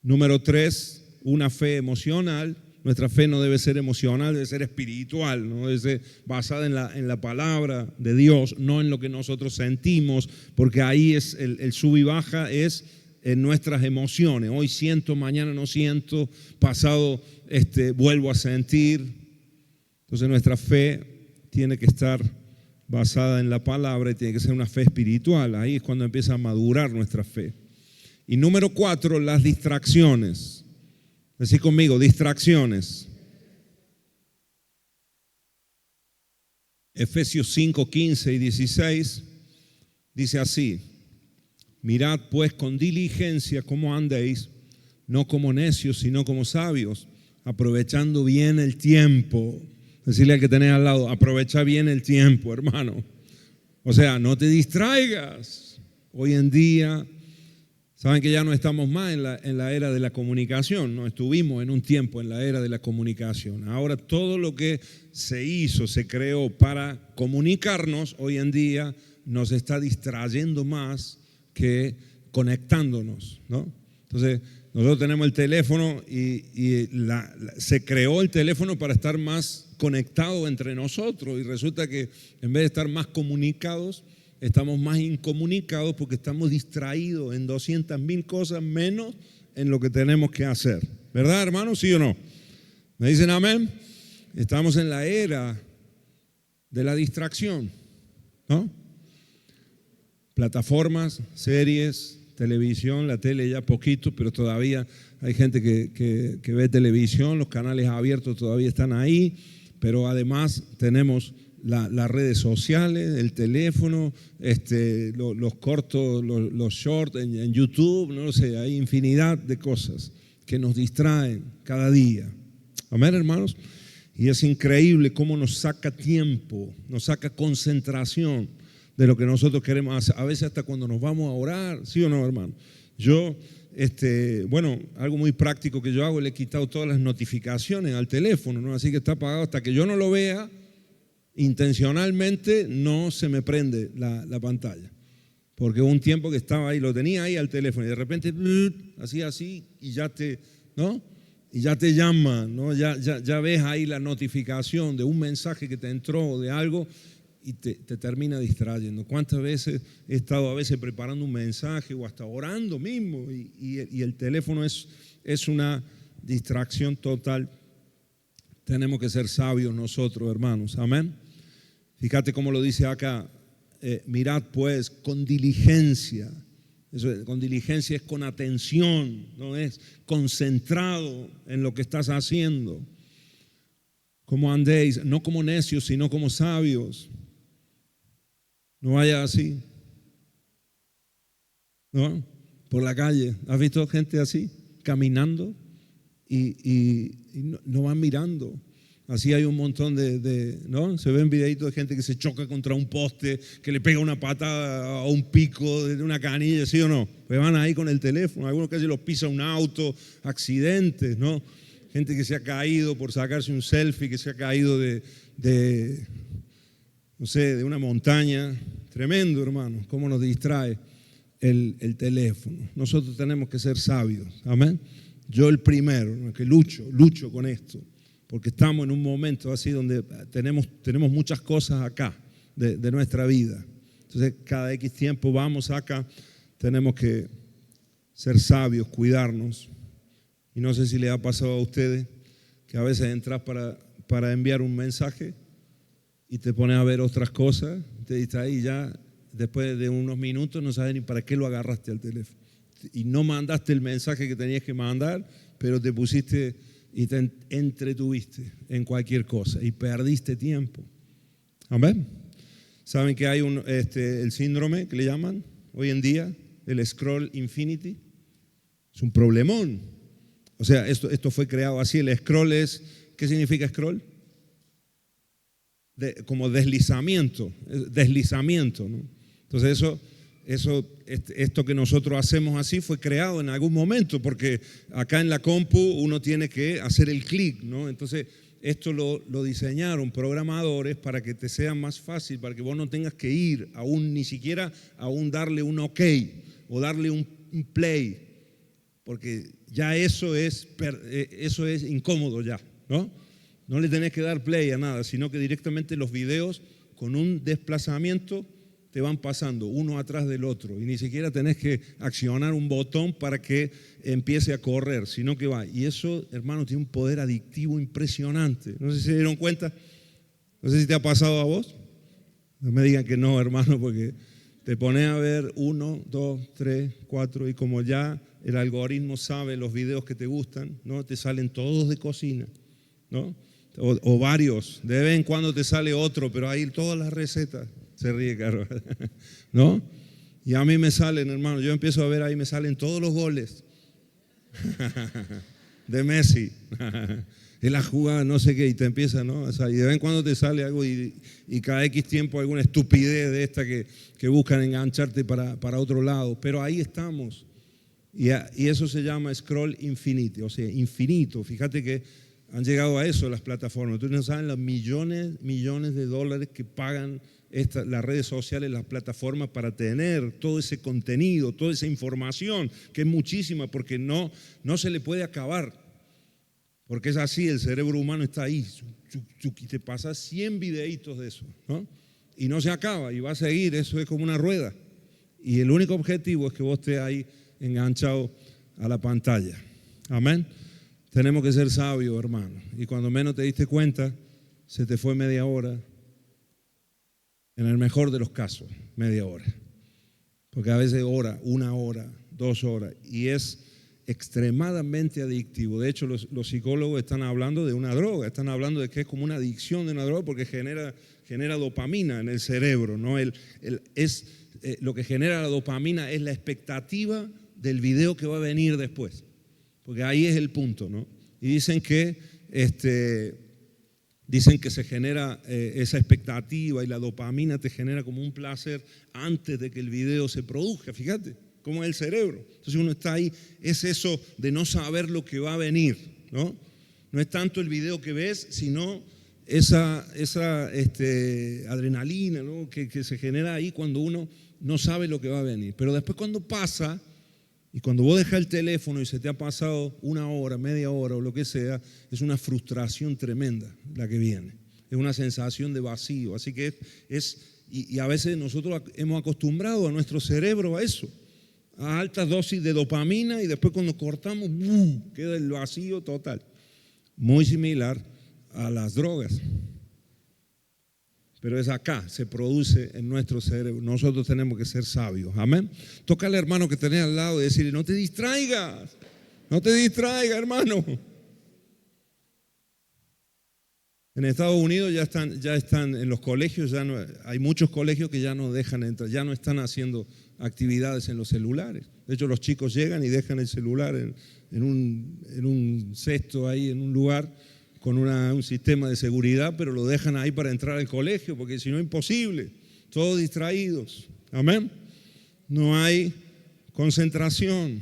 Número 3, una fe emocional. Nuestra fe no debe ser emocional, debe ser espiritual, no debe ser basada en la palabra de Dios, no en lo que nosotros sentimos, porque ahí es el sub y baja es en nuestras emociones. Hoy siento, mañana no siento, pasado vuelvo a sentir. Entonces nuestra fe tiene que estar basada en la palabra y tiene que ser una fe espiritual. Ahí es cuando empieza a madurar nuestra fe. Y número 4, las distracciones. Decí conmigo, distracciones. Efesios 5, 15 y 16 dice así: mirad pues con diligencia cómo andéis, no como necios, sino como sabios, aprovechando bien el tiempo. Decirle al que tenés al lado, aprovecha bien el tiempo, hermano. O sea, no te distraigas. Hoy en día, saben que ya no estamos más en la era de la comunicación, no estuvimos en un tiempo en la era de la comunicación. Ahora todo lo que se hizo, se creó para comunicarnos, hoy en día nos está distrayendo más que conectándonos, ¿no? Entonces, nosotros tenemos el teléfono y se creó el teléfono para estar más conectados entre nosotros, y resulta que en vez de estar más comunicados, estamos más incomunicados porque estamos distraídos en 200,000 cosas menos en lo que tenemos que hacer. ¿Verdad, hermanos? ¿Sí o no? ¿Me dicen amén? Estamos en la era de la distracción, ¿no? Plataformas, series, televisión, la tele ya poquito, pero todavía hay gente que ve televisión, los canales abiertos todavía están ahí, pero además tenemos las redes sociales, el teléfono, los cortos, los shorts en YouTube, no sé, hay infinidad de cosas que nos distraen cada día. Amén, hermanos. Y es increíble cómo nos saca tiempo, nos saca concentración de lo que nosotros queremos hacer. A veces hasta cuando nos vamos a orar, ¿sí o no, hermano? Yo, algo muy práctico que yo hago, le he quitado todas las notificaciones al teléfono, ¿no? Así que está apagado hasta que yo no lo vea. Intencionalmente no se me prende la pantalla, porque hubo un tiempo que estaba ahí, lo tenía ahí al teléfono y de repente así y ya ¿no? Y ya te llama, ¿no? Ya ves ahí la notificación de un mensaje que te entró de algo y te termina distrayendo. ¿Cuántas veces he estado a veces preparando un mensaje o hasta orando mismo y el teléfono es una distracción total? Tenemos que ser sabios nosotros, hermanos. Amén. Fíjate cómo lo dice acá. Mirad pues con diligencia. Eso, con diligencia es con atención, no es concentrado en lo que estás haciendo. Como andéis, no como necios, sino como sabios. No vaya así, ¿no? por la calle. ¿Has visto gente así, caminando y no van mirando? Así hay un montón ¿no? Se ven videitos de gente que se choca contra un poste, que le pega una patada a un pico de una canilla, ¿sí o no? Pues van ahí con el teléfono, algunos casi los pisa un auto, accidentes, ¿no? Gente que se ha caído por sacarse un selfie, que se ha caído no sé, de una montaña. Tremendo, hermano, cómo nos distrae el teléfono. Nosotros tenemos que ser sabios, amén. Yo el primero, ¿no? Que lucho con esto, porque estamos en un momento así donde tenemos muchas cosas acá de nuestra vida. Entonces, cada X tiempo vamos acá, tenemos que ser sabios, cuidarnos. Y no sé si les ha pasado a ustedes que a veces entras para enviar un mensaje y te pones a ver otras cosas, te distraes y ya después de unos minutos no sabes ni para qué lo agarraste al teléfono. Y no mandaste el mensaje que tenías que mandar, pero te pusiste y te entretuviste en cualquier cosa y perdiste tiempo. Amén. ¿Saben que hay el síndrome que le llaman hoy en día, el scroll infinity? Es un problemón. O sea, esto fue creado así. El scroll es, ¿qué significa scroll? Como deslizamiento, ¿no? Entonces esto que nosotros hacemos así fue creado en algún momento, porque acá en la compu uno tiene que hacer el clic, ¿no? Entonces esto lo diseñaron programadores para que te sea más fácil, para que vos no tengas que ir ni siquiera darle un OK o darle un play, porque ya eso es incómodo ya, ¿no? No le tenés que dar play a nada, sino que directamente los videos con un desplazamiento te van pasando uno atrás del otro y ni siquiera tenés que accionar un botón para que empiece a correr, sino que va. Y eso, hermano, tiene un poder adictivo impresionante. No sé si se dieron cuenta, no sé si te ha pasado a vos. No me digan que no, hermano, porque te pones a ver 1, 2, 3, 4 y como ya el algoritmo sabe los videos que te gustan, ¿no? Te salen todos de cocina, ¿no? O varios, de vez en cuando te sale otro, pero ahí todas las recetas, se ríe, Carlos, ¿no? Y a mí me salen, hermano, yo empiezo a ver ahí, me salen todos los goles de Messi, en la jugada, no sé qué, y te empieza, ¿no? O sea, y de vez en cuando te sale algo y cada X tiempo alguna estupidez de esta que buscan engancharte para otro lado, pero ahí estamos. Y eso se llama scroll infinity, o sea, infinito. Fíjate que han llegado a eso las plataformas. Ustedes no saben los millones de dólares que pagan las redes sociales, las plataformas para tener todo ese contenido, toda esa información, que es muchísima, porque no se le puede acabar. Porque es así, el cerebro humano está ahí, y te pasa 100 videitos de eso, ¿no? Y no se acaba, y va a seguir, eso es como una rueda. Y el único objetivo es que vos estés ahí enganchado a la pantalla. Amén. Tenemos que ser sabios, hermano. Y cuando menos te diste cuenta, se te fue media hora. En el mejor de los casos, media hora. Porque a veces una hora, 2 horas. Y es extremadamente adictivo. De hecho, los psicólogos están hablando de una droga. Están hablando de que es como una adicción de una droga porque genera dopamina en el cerebro, ¿no? Lo que genera la dopamina es la expectativa del video que va a venir después. Porque ahí es el punto, ¿no? Y dicen que se genera esa expectativa y la dopamina te genera como un placer antes de que el video se produzca. Fíjate cómo es el cerebro. Entonces uno está ahí, es eso de no saber lo que va a venir, ¿no? No es tanto el video que ves, sino esa adrenalina, ¿no? que se genera ahí cuando uno no sabe lo que va a venir. Pero después cuando pasa, y cuando vos dejas el teléfono y se te ha pasado una hora, media hora o lo que sea, es una tremenda la que viene. Es una sensación de vacío. Así que y a veces nosotros hemos acostumbrado a nuestro cerebro a eso, a altas dosis de dopamina y después cuando cortamos, queda el vacío total. Muy similar a las drogas. Pero es acá, se produce en nuestro cerebro. Nosotros tenemos que ser sabios. Amén. Toca al hermano que tenés al lado y decirle, no te distraigas, hermano. En Estados Unidos ya están en los colegios, hay muchos colegios que ya no dejan entrar, ya no están haciendo actividades en los celulares. De hecho, los chicos llegan y dejan el celular en un cesto ahí, en un lugar, con un sistema de seguridad, pero lo dejan ahí para entrar al colegio, porque si no es imposible, todos distraídos. Amén. No hay concentración.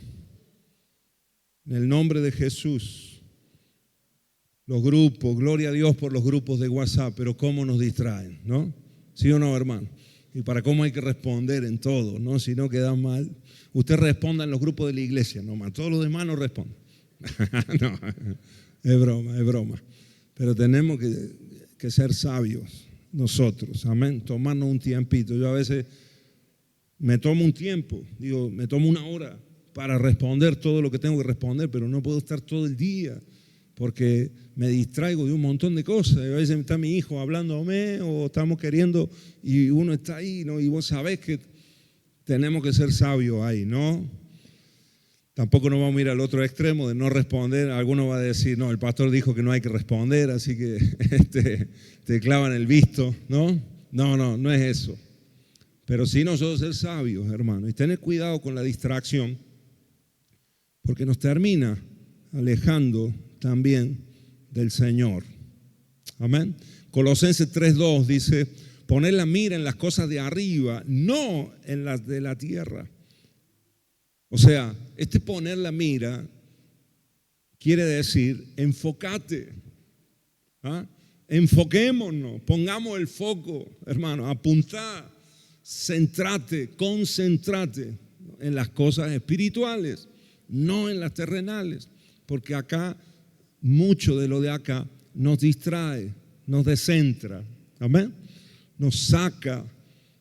En el nombre de Jesús. Los grupos, gloria a Dios por los grupos de WhatsApp, pero cómo nos distraen, ¿no? ¿Sí o no, hermano? Y para cómo hay que responder en todo, ¿no? Si no queda mal. Usted responda en los grupos de la iglesia, nomás. Todos los demás no responden. No, es broma. Pero tenemos que ser sabios nosotros, amén. Tomarnos un tiempito. Yo a veces me tomo un tiempo, me tomo una hora para responder todo lo que tengo que responder, pero no puedo estar todo el día porque me distraigo de un montón de cosas. A veces está mi hijo hablándome o estamos queriendo y uno está ahí, ¿no? Y vos sabés que tenemos que ser sabios ahí, ¿no? Tampoco nos vamos a ir al otro extremo de no responder. Alguno va a decir, no, el pastor dijo que no hay que responder, así que te clavan el visto, ¿no? No es eso. Pero sí nosotros ser sabios, hermano, y tener cuidado con la distracción, porque nos termina alejando también del Señor. Amén. Colosenses 3:2 dice, poner la mira en las cosas de arriba, no en las de la tierra. O sea, poner la mira quiere decir enfócate, enfoquémonos, pongamos el foco, hermano, apuntá, centrate, concéntrate en las cosas espirituales, no en las terrenales, porque acá, mucho de lo de acá nos distrae, nos descentra, amén, nos saca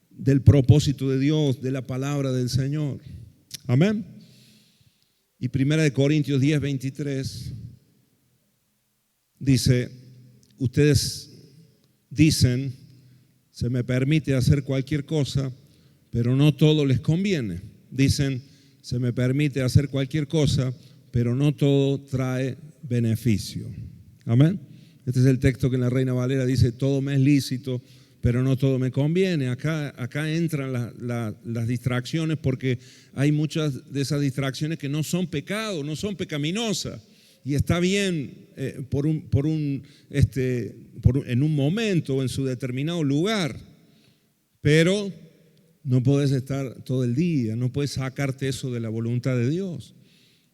del propósito de Dios, de la palabra del Señor. Amén. Y 1 Corintios 10:23 dice, ustedes dicen, se me permite hacer cualquier cosa, pero no todo les conviene. Dicen, se me permite hacer cualquier cosa, pero no todo trae beneficio. Amén. Este es el texto que en la Reina Valera dice, todo me es lícito, pero no todo me conviene. Acá entran las distracciones, porque hay muchas de esas distracciones que no son pecado, no son pecaminosas. Y está bien en un momento o en su determinado lugar, pero no puedes estar todo el día, no puedes sacarte eso de la voluntad de Dios.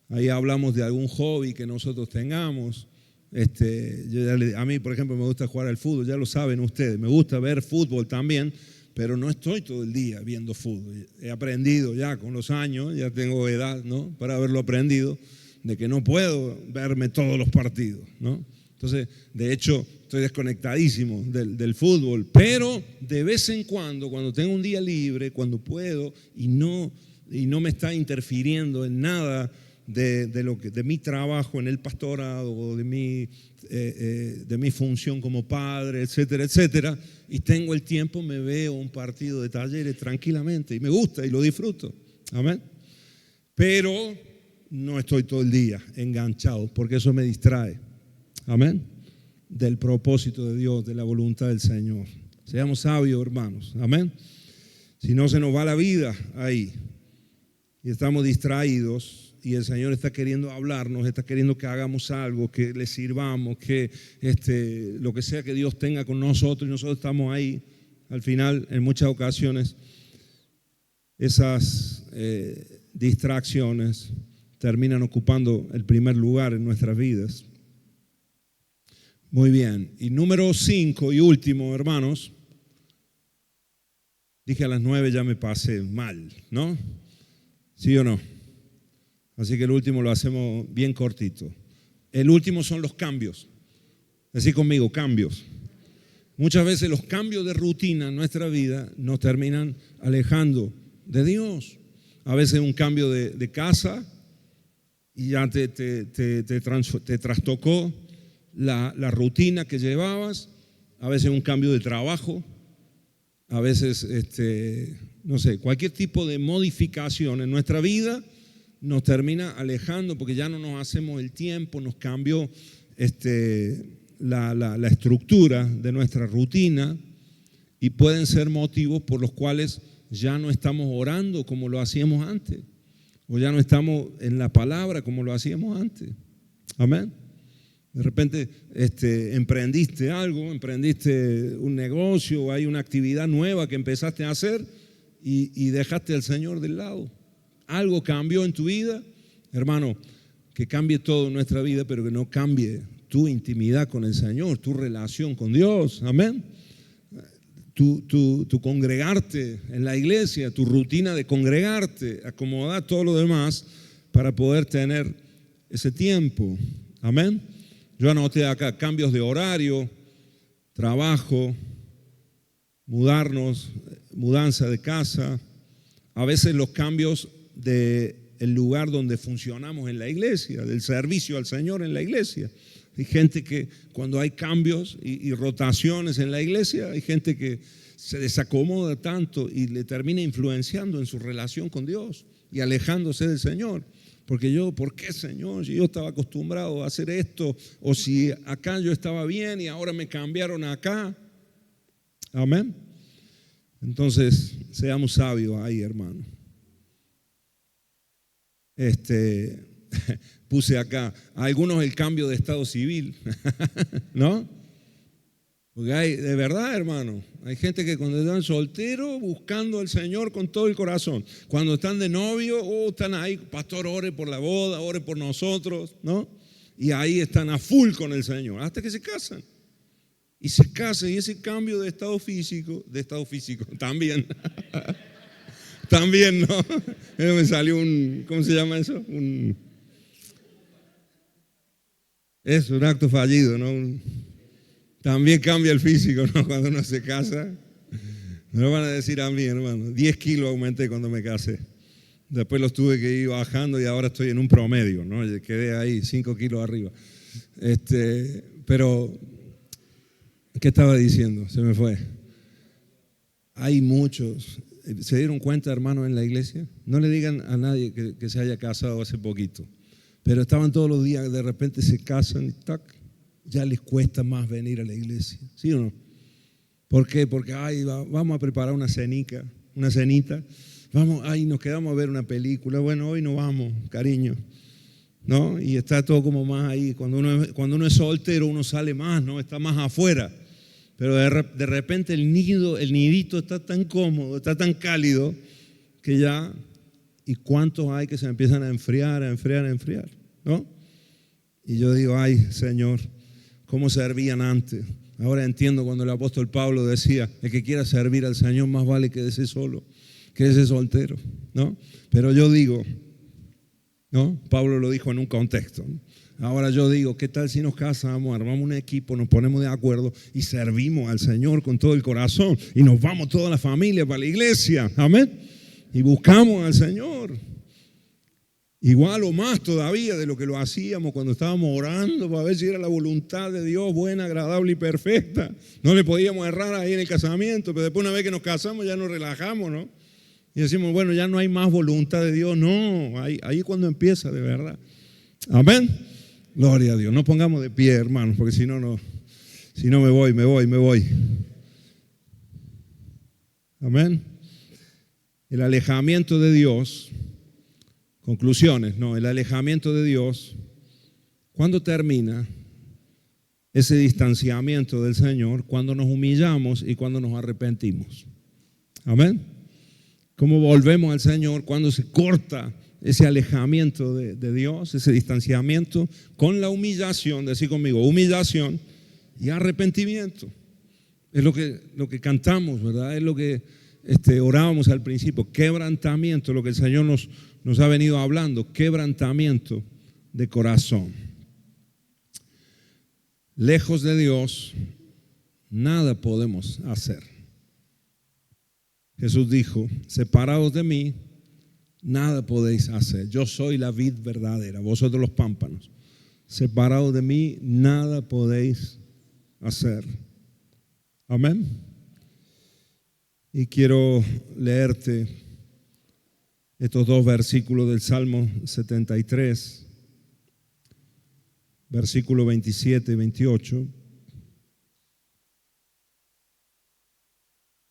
Ahí hablamos de algún hobby que nosotros tengamos. A mí, por ejemplo, me gusta jugar al fútbol, ya lo saben ustedes, me gusta ver fútbol también, pero no estoy todo el día viendo fútbol. He aprendido ya con los años, ya tengo edad, ¿no?, para haberlo aprendido, de que no puedo verme todos los partidos, ¿no? Entonces, de hecho, estoy desconectadísimo del fútbol, pero de vez en cuando tengo un día libre, cuando puedo y no me está interfiriendo en nada de mi trabajo en el pastorado o de mi función como padre, etcétera, etcétera, y tengo el tiempo, me veo un partido de Talleres tranquilamente y me gusta y lo disfruto, amén. Pero no estoy todo el día enganchado, porque eso me distrae, amén, del propósito de Dios, de la voluntad del Señor. Seamos sabios, hermanos, amén. Si no, se nos va la vida ahí y estamos distraídos. Y el Señor está queriendo hablarnos, está queriendo que hagamos algo, que le sirvamos, que lo que sea que Dios tenga con nosotros, y nosotros estamos ahí. Al final, en muchas ocasiones, esas distracciones terminan ocupando el primer lugar en nuestras vidas. Muy bien. Y número 5 y último, hermanos. Dije a las 9 ya me pasé mal, ¿no? ¿Sí o no? Así que el último lo hacemos bien cortito. El último son los cambios. Decí conmigo, cambios. Muchas veces los cambios de rutina en nuestra vida nos terminan alejando de Dios. A veces un cambio de casa y ya te trastocó la rutina que llevabas. A veces un cambio de trabajo. A veces, no sé, cualquier tipo de modificación en nuestra vida nos termina alejando, porque ya no nos hacemos el tiempo, nos cambió la estructura de nuestra rutina, y pueden ser motivos por los cuales ya no estamos orando como lo hacíamos antes. o ya no estamos en la palabra como lo hacíamos antes. Amén. De repente emprendiste algo, emprendiste un negocio, o hay una actividad nueva que empezaste a hacer y dejaste al Señor del lado. Algo cambió en tu vida, hermano, que cambie todo en nuestra vida, pero que no cambie tu intimidad con el Señor, tu relación con Dios. Amén. Tu congregarte en la iglesia, tu rutina de congregarte, acomodar todo lo demás para poder tener ese tiempo. Amén. Yo anoté acá cambios de horario, trabajo, mudanza de casa, a veces los cambios del lugar donde funcionamos en la iglesia, del servicio al Señor en la iglesia. Hay gente que cuando hay cambios y rotaciones en la iglesia, hay gente que se desacomoda tanto y le termina influenciando en su relación con Dios y alejándose del Señor. Porque ¿por qué, Señor? Si yo estaba acostumbrado a hacer esto, o si acá yo estaba bien y ahora me cambiaron acá. Amén. Entonces, seamos sabios ahí, hermano. Puse acá, a algunos el cambio de estado civil, ¿no? Porque de verdad, hermano, hay gente que cuando están solteros buscando al Señor con todo el corazón. Cuando están de novio, están ahí, pastor, ore por la boda, ore por nosotros, ¿no? Y ahí están a full con el Señor, hasta que se casan. Y se casan, y ese cambio de estado físico, también. También, ¿no? Me salió ¿cómo se llama eso? Es un acto fallido, ¿no? También cambia el físico, ¿no? Cuando uno se casa. Me lo van a decir a mí, hermano. 10 kilos aumenté cuando me casé. Después los tuve que ir bajando y ahora estoy en un promedio, ¿no? Quedé ahí 5 kilos arriba. Pero, ¿qué estaba diciendo? Se me fue. Hay muchos. ¿Se dieron cuenta, hermanos, en la iglesia? No le digan a nadie que se haya casado hace poquito. Pero estaban todos los días, de repente se casan y ¡tac! Ya les cuesta más venir a la iglesia, ¿sí o no? ¿Por qué? Porque vamos a preparar una cenita, nos quedamos a ver una película, bueno, hoy no vamos, cariño, ¿no? Y está todo como más ahí, cuando uno es soltero uno sale más, ¿no? Está más afuera, pero de repente el nidito está tan cómodo, está tan cálido, que ya, ¿y cuántos hay que se empiezan a enfriar, ¿no? Y yo digo, ay, Señor, ¿cómo servían antes? Ahora entiendo cuando el apóstol Pablo decía, el que quiera servir al Señor más vale que ese solo, que ese soltero, ¿no? Pero yo digo, ¿no? Pablo lo dijo en un contexto, ¿no? Ahora yo digo, ¿qué tal si nos casamos, armamos un equipo, nos ponemos de acuerdo y servimos al Señor con todo el corazón y nos vamos toda la familia para la iglesia? Amén. Y buscamos al Señor. Igual o más todavía de lo que lo hacíamos cuando estábamos orando para ver si era la voluntad de Dios buena, agradable y perfecta. No le podíamos errar ahí en el casamiento, pero después una vez que nos casamos ya nos relajamos, ¿no? Y decimos, bueno, ya no hay más voluntad de Dios. No, ahí es cuando empieza de verdad. Amén. Gloria a Dios. No pongamos de pie, hermanos, porque si no me voy. Amén. El alejamiento de Dios. Conclusiones, no, el alejamiento de Dios, ¿cuándo termina ese distanciamiento del Señor? Cuando nos humillamos y cuando nos arrepentimos. Amén. ¿Cómo volvemos al Señor? Cuando se corta ese alejamiento de Dios, ese distanciamiento, con la humillación, decir conmigo, humillación y arrepentimiento. Es lo que cantamos, ¿verdad? Es lo que orábamos al principio, quebrantamiento, lo que el Señor nos ha venido hablando, quebrantamiento de corazón. Lejos de Dios, nada podemos hacer. Jesús dijo, separados de mí, nada podéis hacer. Yo soy la vid verdadera, vosotros los pámpanos. Separados de mí, nada podéis hacer. Amén. Y quiero leerte estos dos versículos del Salmo 73, versículo 27 y 28.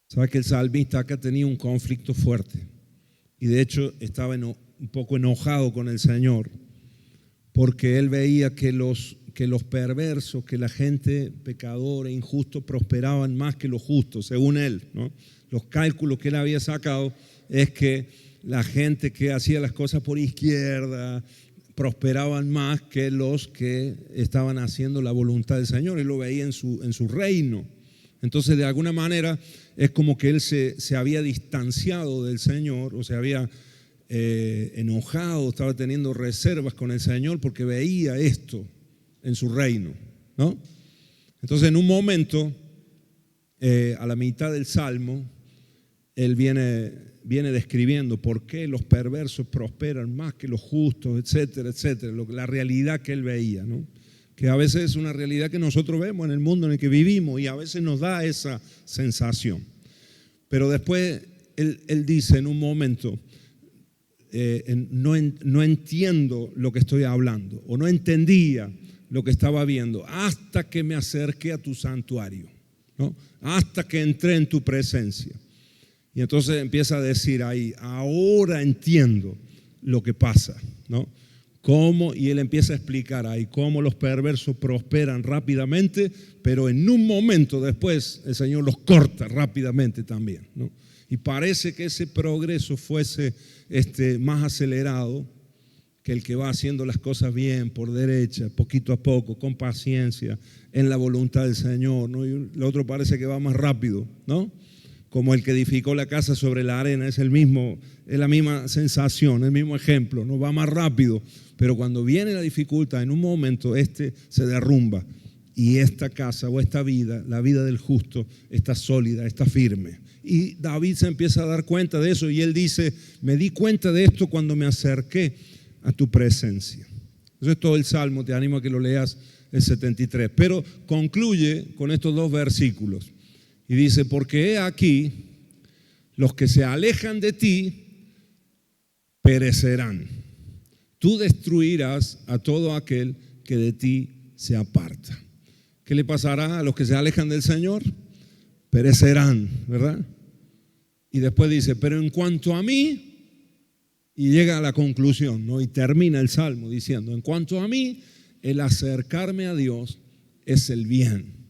¿Sabe que el salmista acá tenía un conflicto fuerte? Y de hecho estaba un poco enojado con el Señor, porque él veía que los perversos, que la gente pecadora e injusta prosperaban más que los justos, según él, ¿no? Los cálculos que él había sacado es que la gente que hacía las cosas por izquierda prosperaban más que los que estaban haciendo la voluntad del Señor. Él lo veía en su reino. Entonces, de alguna manera, es como que él se había distanciado del Señor, o se había enojado, estaba teniendo reservas con el Señor porque veía esto en su reino, ¿no? Entonces, en un momento, a la mitad del Salmo, él viene describiendo por qué los perversos prosperan más que los justos, etcétera, etcétera, la realidad que él veía, ¿no? Que a veces es una realidad que nosotros vemos en el mundo en el que vivimos y a veces nos da esa sensación. Pero después él dice en un momento, no entiendo lo que estoy hablando, o no entendía lo que estaba viendo hasta que me acerqué a tu santuario, ¿no? Hasta que entré en tu presencia. Y entonces empieza a decir ahí, ahora entiendo lo que pasa, ¿no? Y él empieza a explicar ahí cómo los perversos prosperan rápidamente, pero en un momento después el Señor los corta rápidamente también, ¿no? Y parece que ese progreso fuese más acelerado que el que va haciendo las cosas bien, por derecha, poquito a poco, con paciencia, en la voluntad del Señor, ¿no? Y el otro parece que va más rápido, ¿no? Como el que edificó la casa sobre la arena, es la misma sensación, el mismo ejemplo, ¿no? Va más rápido, pero cuando viene la dificultad, en un momento se derrumba y esta casa o esta vida, la vida del justo, está sólida, está firme. Y David se empieza a dar cuenta de eso y él dice, me di cuenta de esto cuando me acerqué a tu presencia. Eso es todo el Salmo, te animo a que lo leas, el 73. Pero concluye con estos dos versículos y dice, porque he aquí, los que se alejan de ti perecerán. Tú destruirás a todo aquel que de ti se aparta. ¿Qué le pasará a los que se alejan del Señor? Perecerán, ¿verdad? Y después dice, pero en cuanto a mí, y llega a la conclusión, ¿no? Y termina el Salmo diciendo, en cuanto a mí, el acercarme a Dios es el bien.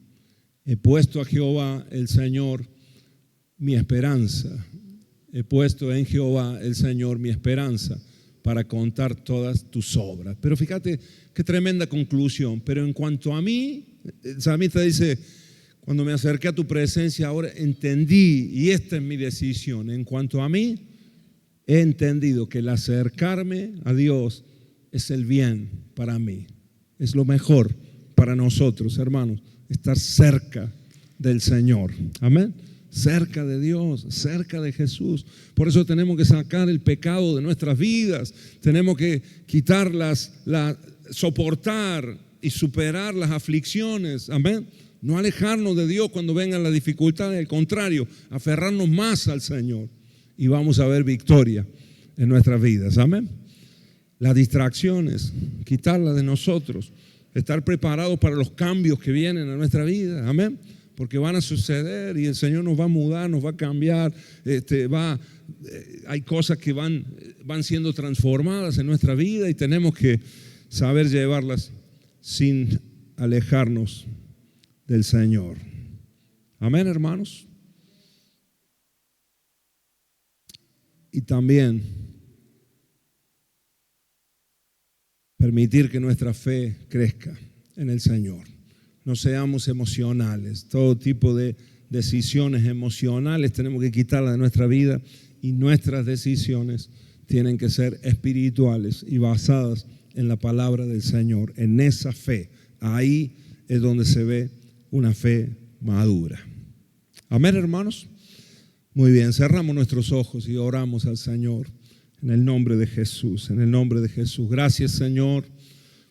He puesto a Jehová el Señor mi esperanza. He puesto en Jehová el Señor mi esperanza para contar todas tus obras. Pero fíjate qué tremenda conclusión. Pero en cuanto a mí, el salmista dice, cuando me acerqué a tu presencia, ahora entendí, y esta es mi decisión. En cuanto a mí, he entendido que el acercarme a Dios es el bien para mí. Es lo mejor para nosotros, hermanos, estar cerca del Señor. Amén. Cerca de Dios, cerca de Jesús. Por eso tenemos que sacar el pecado de nuestras vidas. Tenemos que quitarlas, soportar y superar las aflicciones. Amén. No alejarnos de Dios cuando vengan las dificultades, al contrario, aferrarnos más al Señor y vamos a ver victoria en nuestras vidas. Amén. Las distracciones, quitarlas de nosotros, estar preparados para los cambios que vienen a nuestra vida. Amén. Porque van a suceder y el Señor nos va a mudar, nos va a cambiar. Hay cosas que van siendo transformadas en nuestra vida y tenemos que saber llevarlas sin alejarnos del Señor. Amén, hermanos. Y también permitir que nuestra fe crezca en el Señor. No seamos emocionales. Todo tipo de decisiones emocionales tenemos que quitarlas de nuestra vida y nuestras decisiones tienen que ser espirituales y basadas en la palabra del Señor, en esa fe. Ahí es donde se ve una fe madura. Amén, hermanos. Muy bien, cerramos nuestros ojos y oramos al Señor en el nombre de Jesús, en el nombre de Jesús. Gracias, Señor,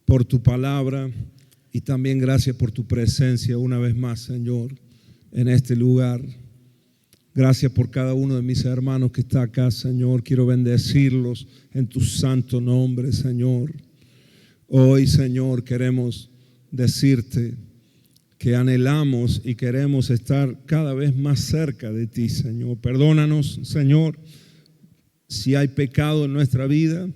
por tu palabra y también gracias por tu presencia una vez más, Señor, en este lugar. Gracias por cada uno de mis hermanos que está acá, Señor. Quiero bendecirlos en tu santo nombre, Señor. Hoy, Señor, queremos decirte que anhelamos y queremos estar cada vez más cerca de ti, Señor. Perdónanos, Señor, si hay pecado en nuestra vida,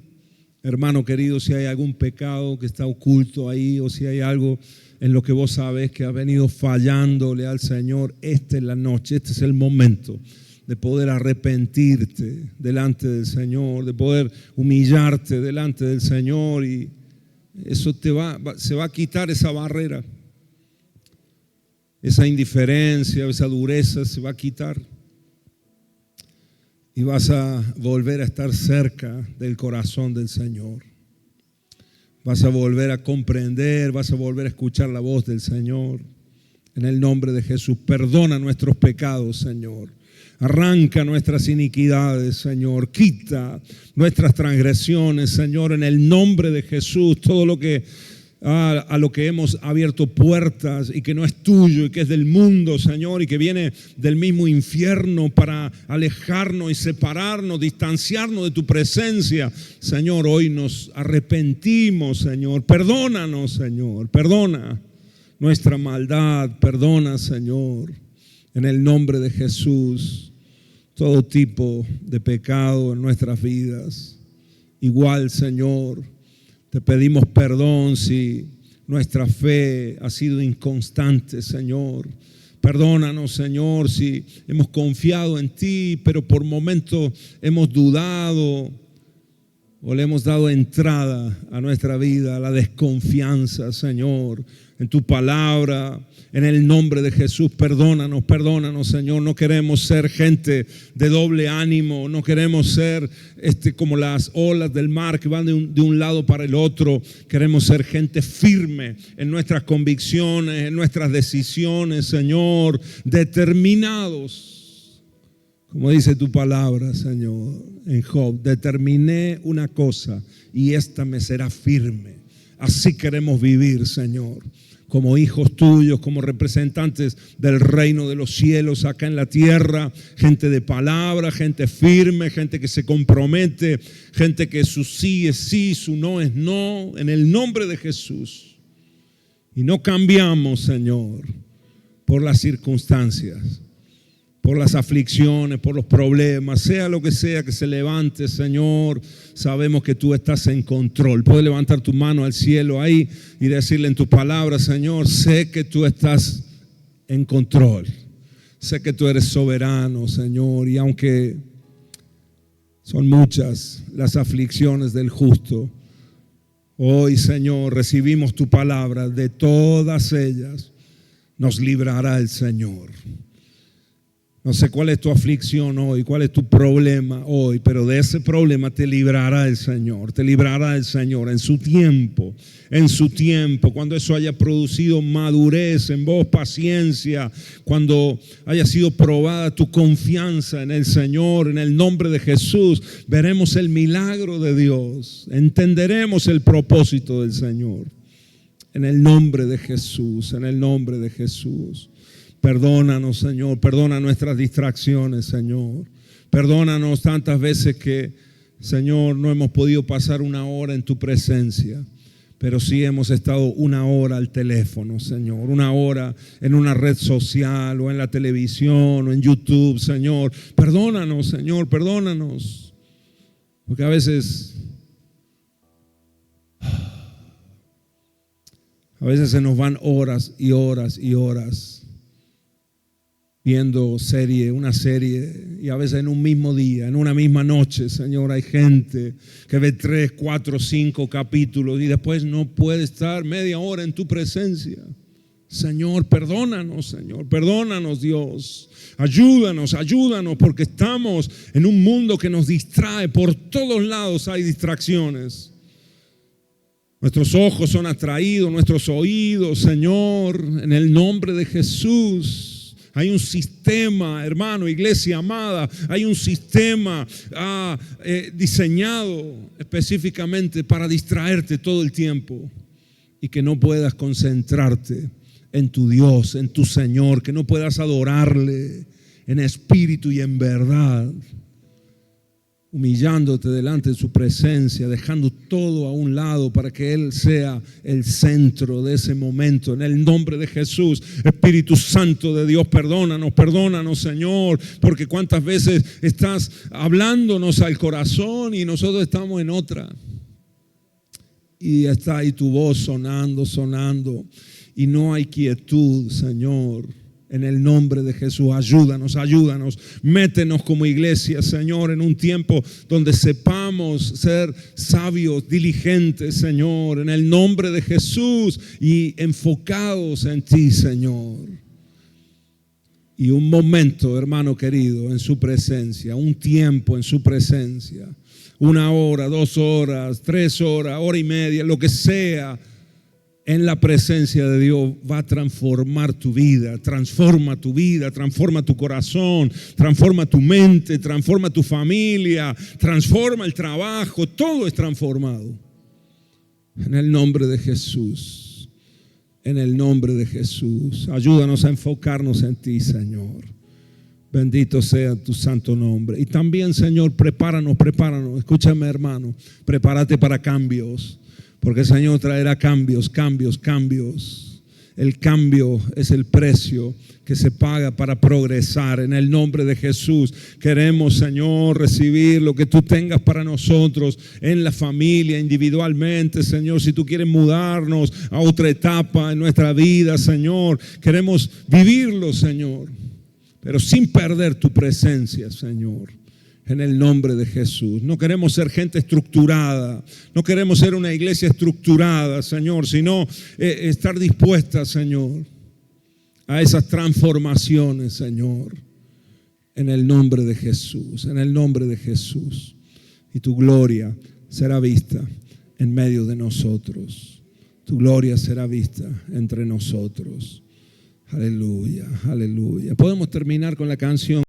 hermano querido, si hay algún pecado que está oculto ahí, o si hay algo en lo que vos sabes que ha venido fallándole al Señor, esta es la noche, este es el momento de poder arrepentirte delante del Señor, de poder humillarte delante del Señor, y eso se va a quitar esa barrera, esa indiferencia, esa dureza se va a quitar. Y vas a volver a estar cerca del corazón del Señor. Vas a volver a comprender, vas a volver a escuchar la voz del Señor. En el nombre de Jesús, perdona nuestros pecados, Señor. Arranca nuestras iniquidades, Señor. Quita nuestras transgresiones, Señor. En el nombre de Jesús, todo lo que a lo que hemos abierto puertas y que no es tuyo y que es del mundo, Señor, y que viene del mismo infierno para alejarnos y separarnos, distanciarnos de tu presencia. Señor, hoy nos arrepentimos, Señor. Perdónanos, Señor. Perdona nuestra maldad. Perdona, Señor, en el nombre de Jesús, todo tipo de pecado en nuestras vidas. Igual, Señor, te pedimos perdón si nuestra fe ha sido inconstante, Señor. Perdónanos, Señor, si hemos confiado en ti, pero por momentos hemos dudado o le hemos dado entrada a nuestra vida, a la desconfianza, Señor, en tu palabra. En el nombre de Jesús, perdónanos, Señor. No queremos ser gente de doble ánimo, no queremos ser como las olas del mar que van de un lado para el otro. Queremos ser gente firme en nuestras convicciones, en nuestras decisiones, Señor, determinados. Como dice tu palabra, Señor, en Job, determiné una cosa y esta me será firme. Así queremos vivir, Señor, como hijos tuyos, como representantes del reino de los cielos acá en la tierra, gente de palabra, gente firme, gente que se compromete, gente que su sí es sí, su no es no, en el nombre de Jesús. Y no cambiamos, Señor, por las circunstancias, por las aflicciones, por los problemas, sea lo que sea que se levante, Señor, sabemos que tú estás en control. Puedes levantar tu mano al cielo ahí y decirle en tu palabra, Señor, sé que tú estás en control. Sé que tú eres soberano, Señor, y aunque son muchas las aflicciones del justo, hoy, Señor, recibimos tu palabra, de todas ellas nos librará el Señor. No sé cuál es tu aflicción hoy, cuál es tu problema hoy, pero de ese problema te librará el Señor, en su tiempo, cuando eso haya producido madurez en vos, paciencia, cuando haya sido probada tu confianza en el Señor, en el nombre de Jesús, veremos el milagro de Dios, entenderemos el propósito del Señor, en el nombre de Jesús, en el nombre de Jesús. Perdónanos, Señor, perdona nuestras distracciones, Señor. Perdónanos tantas veces que, Señor, no hemos podido pasar una hora en tu presencia, pero sí hemos estado una hora al teléfono, Señor, una hora en una red social o en la televisión o en YouTube, Señor. Perdónanos, Señor, perdónanos, porque a veces se nos van horas y horas y horas viendo una serie, y a veces en un mismo día, en una misma noche, Señor, hay gente que ve 3, 4, 5 capítulos y después no puede estar media hora en tu presencia. Señor, perdónanos, Dios. Ayúdanos, porque estamos en un mundo que nos distrae. Por todos lados hay distracciones. Nuestros ojos son atraídos, nuestros oídos, Señor, en el nombre de Jesús. Hay un sistema, hermano, iglesia amada, hay un sistema diseñado específicamente para distraerte todo el tiempo y que no puedas concentrarte en tu Dios, en tu Señor, que no puedas adorarle en espíritu y en verdad. humillándote delante de su presencia, dejando todo a un lado para que Él sea el centro de ese momento. En el nombre de Jesús, Espíritu Santo de Dios, perdónanos, Señor, porque cuántas veces estás hablándonos al corazón y nosotros estamos en otra. Y está ahí tu voz sonando, y no hay quietud, Señor. En el nombre de Jesús, ayúdanos, métenos como iglesia, Señor, en un tiempo donde sepamos ser sabios, diligentes, Señor, en el nombre de Jesús, y enfocados en ti, Señor. Y un momento, hermano querido, en su presencia, un tiempo en su presencia, 1 hora, 2 horas, 3 horas, hora y media, lo que sea, en la presencia de Dios va a transformar tu vida, transforma tu corazón, transforma tu mente, transforma tu familia, transforma el trabajo, todo es transformado. En el nombre de Jesús, en el nombre de Jesús, ayúdanos a enfocarnos en ti, Señor. Bendito sea tu santo nombre. Y también, Señor, prepáranos, escúchame, hermano, prepárate para cambios. Porque el Señor traerá cambios. El cambio es el precio que se paga para progresar. En el nombre de Jesús queremos, Señor, recibir lo que tú tengas para nosotros en la familia, individualmente, Señor. Si tú quieres mudarnos a otra etapa en nuestra vida, Señor, queremos vivirlo, Señor, pero sin perder tu presencia, Señor. En el nombre de Jesús. No queremos ser gente estructurada, no queremos ser una iglesia estructurada, Señor, sino estar dispuesta, Señor, a esas transformaciones, Señor, en el nombre de Jesús, en el nombre de Jesús. Y tu gloria será vista en medio de nosotros. Tu gloria será vista entre nosotros. Aleluya, aleluya. Podemos terminar con la canción.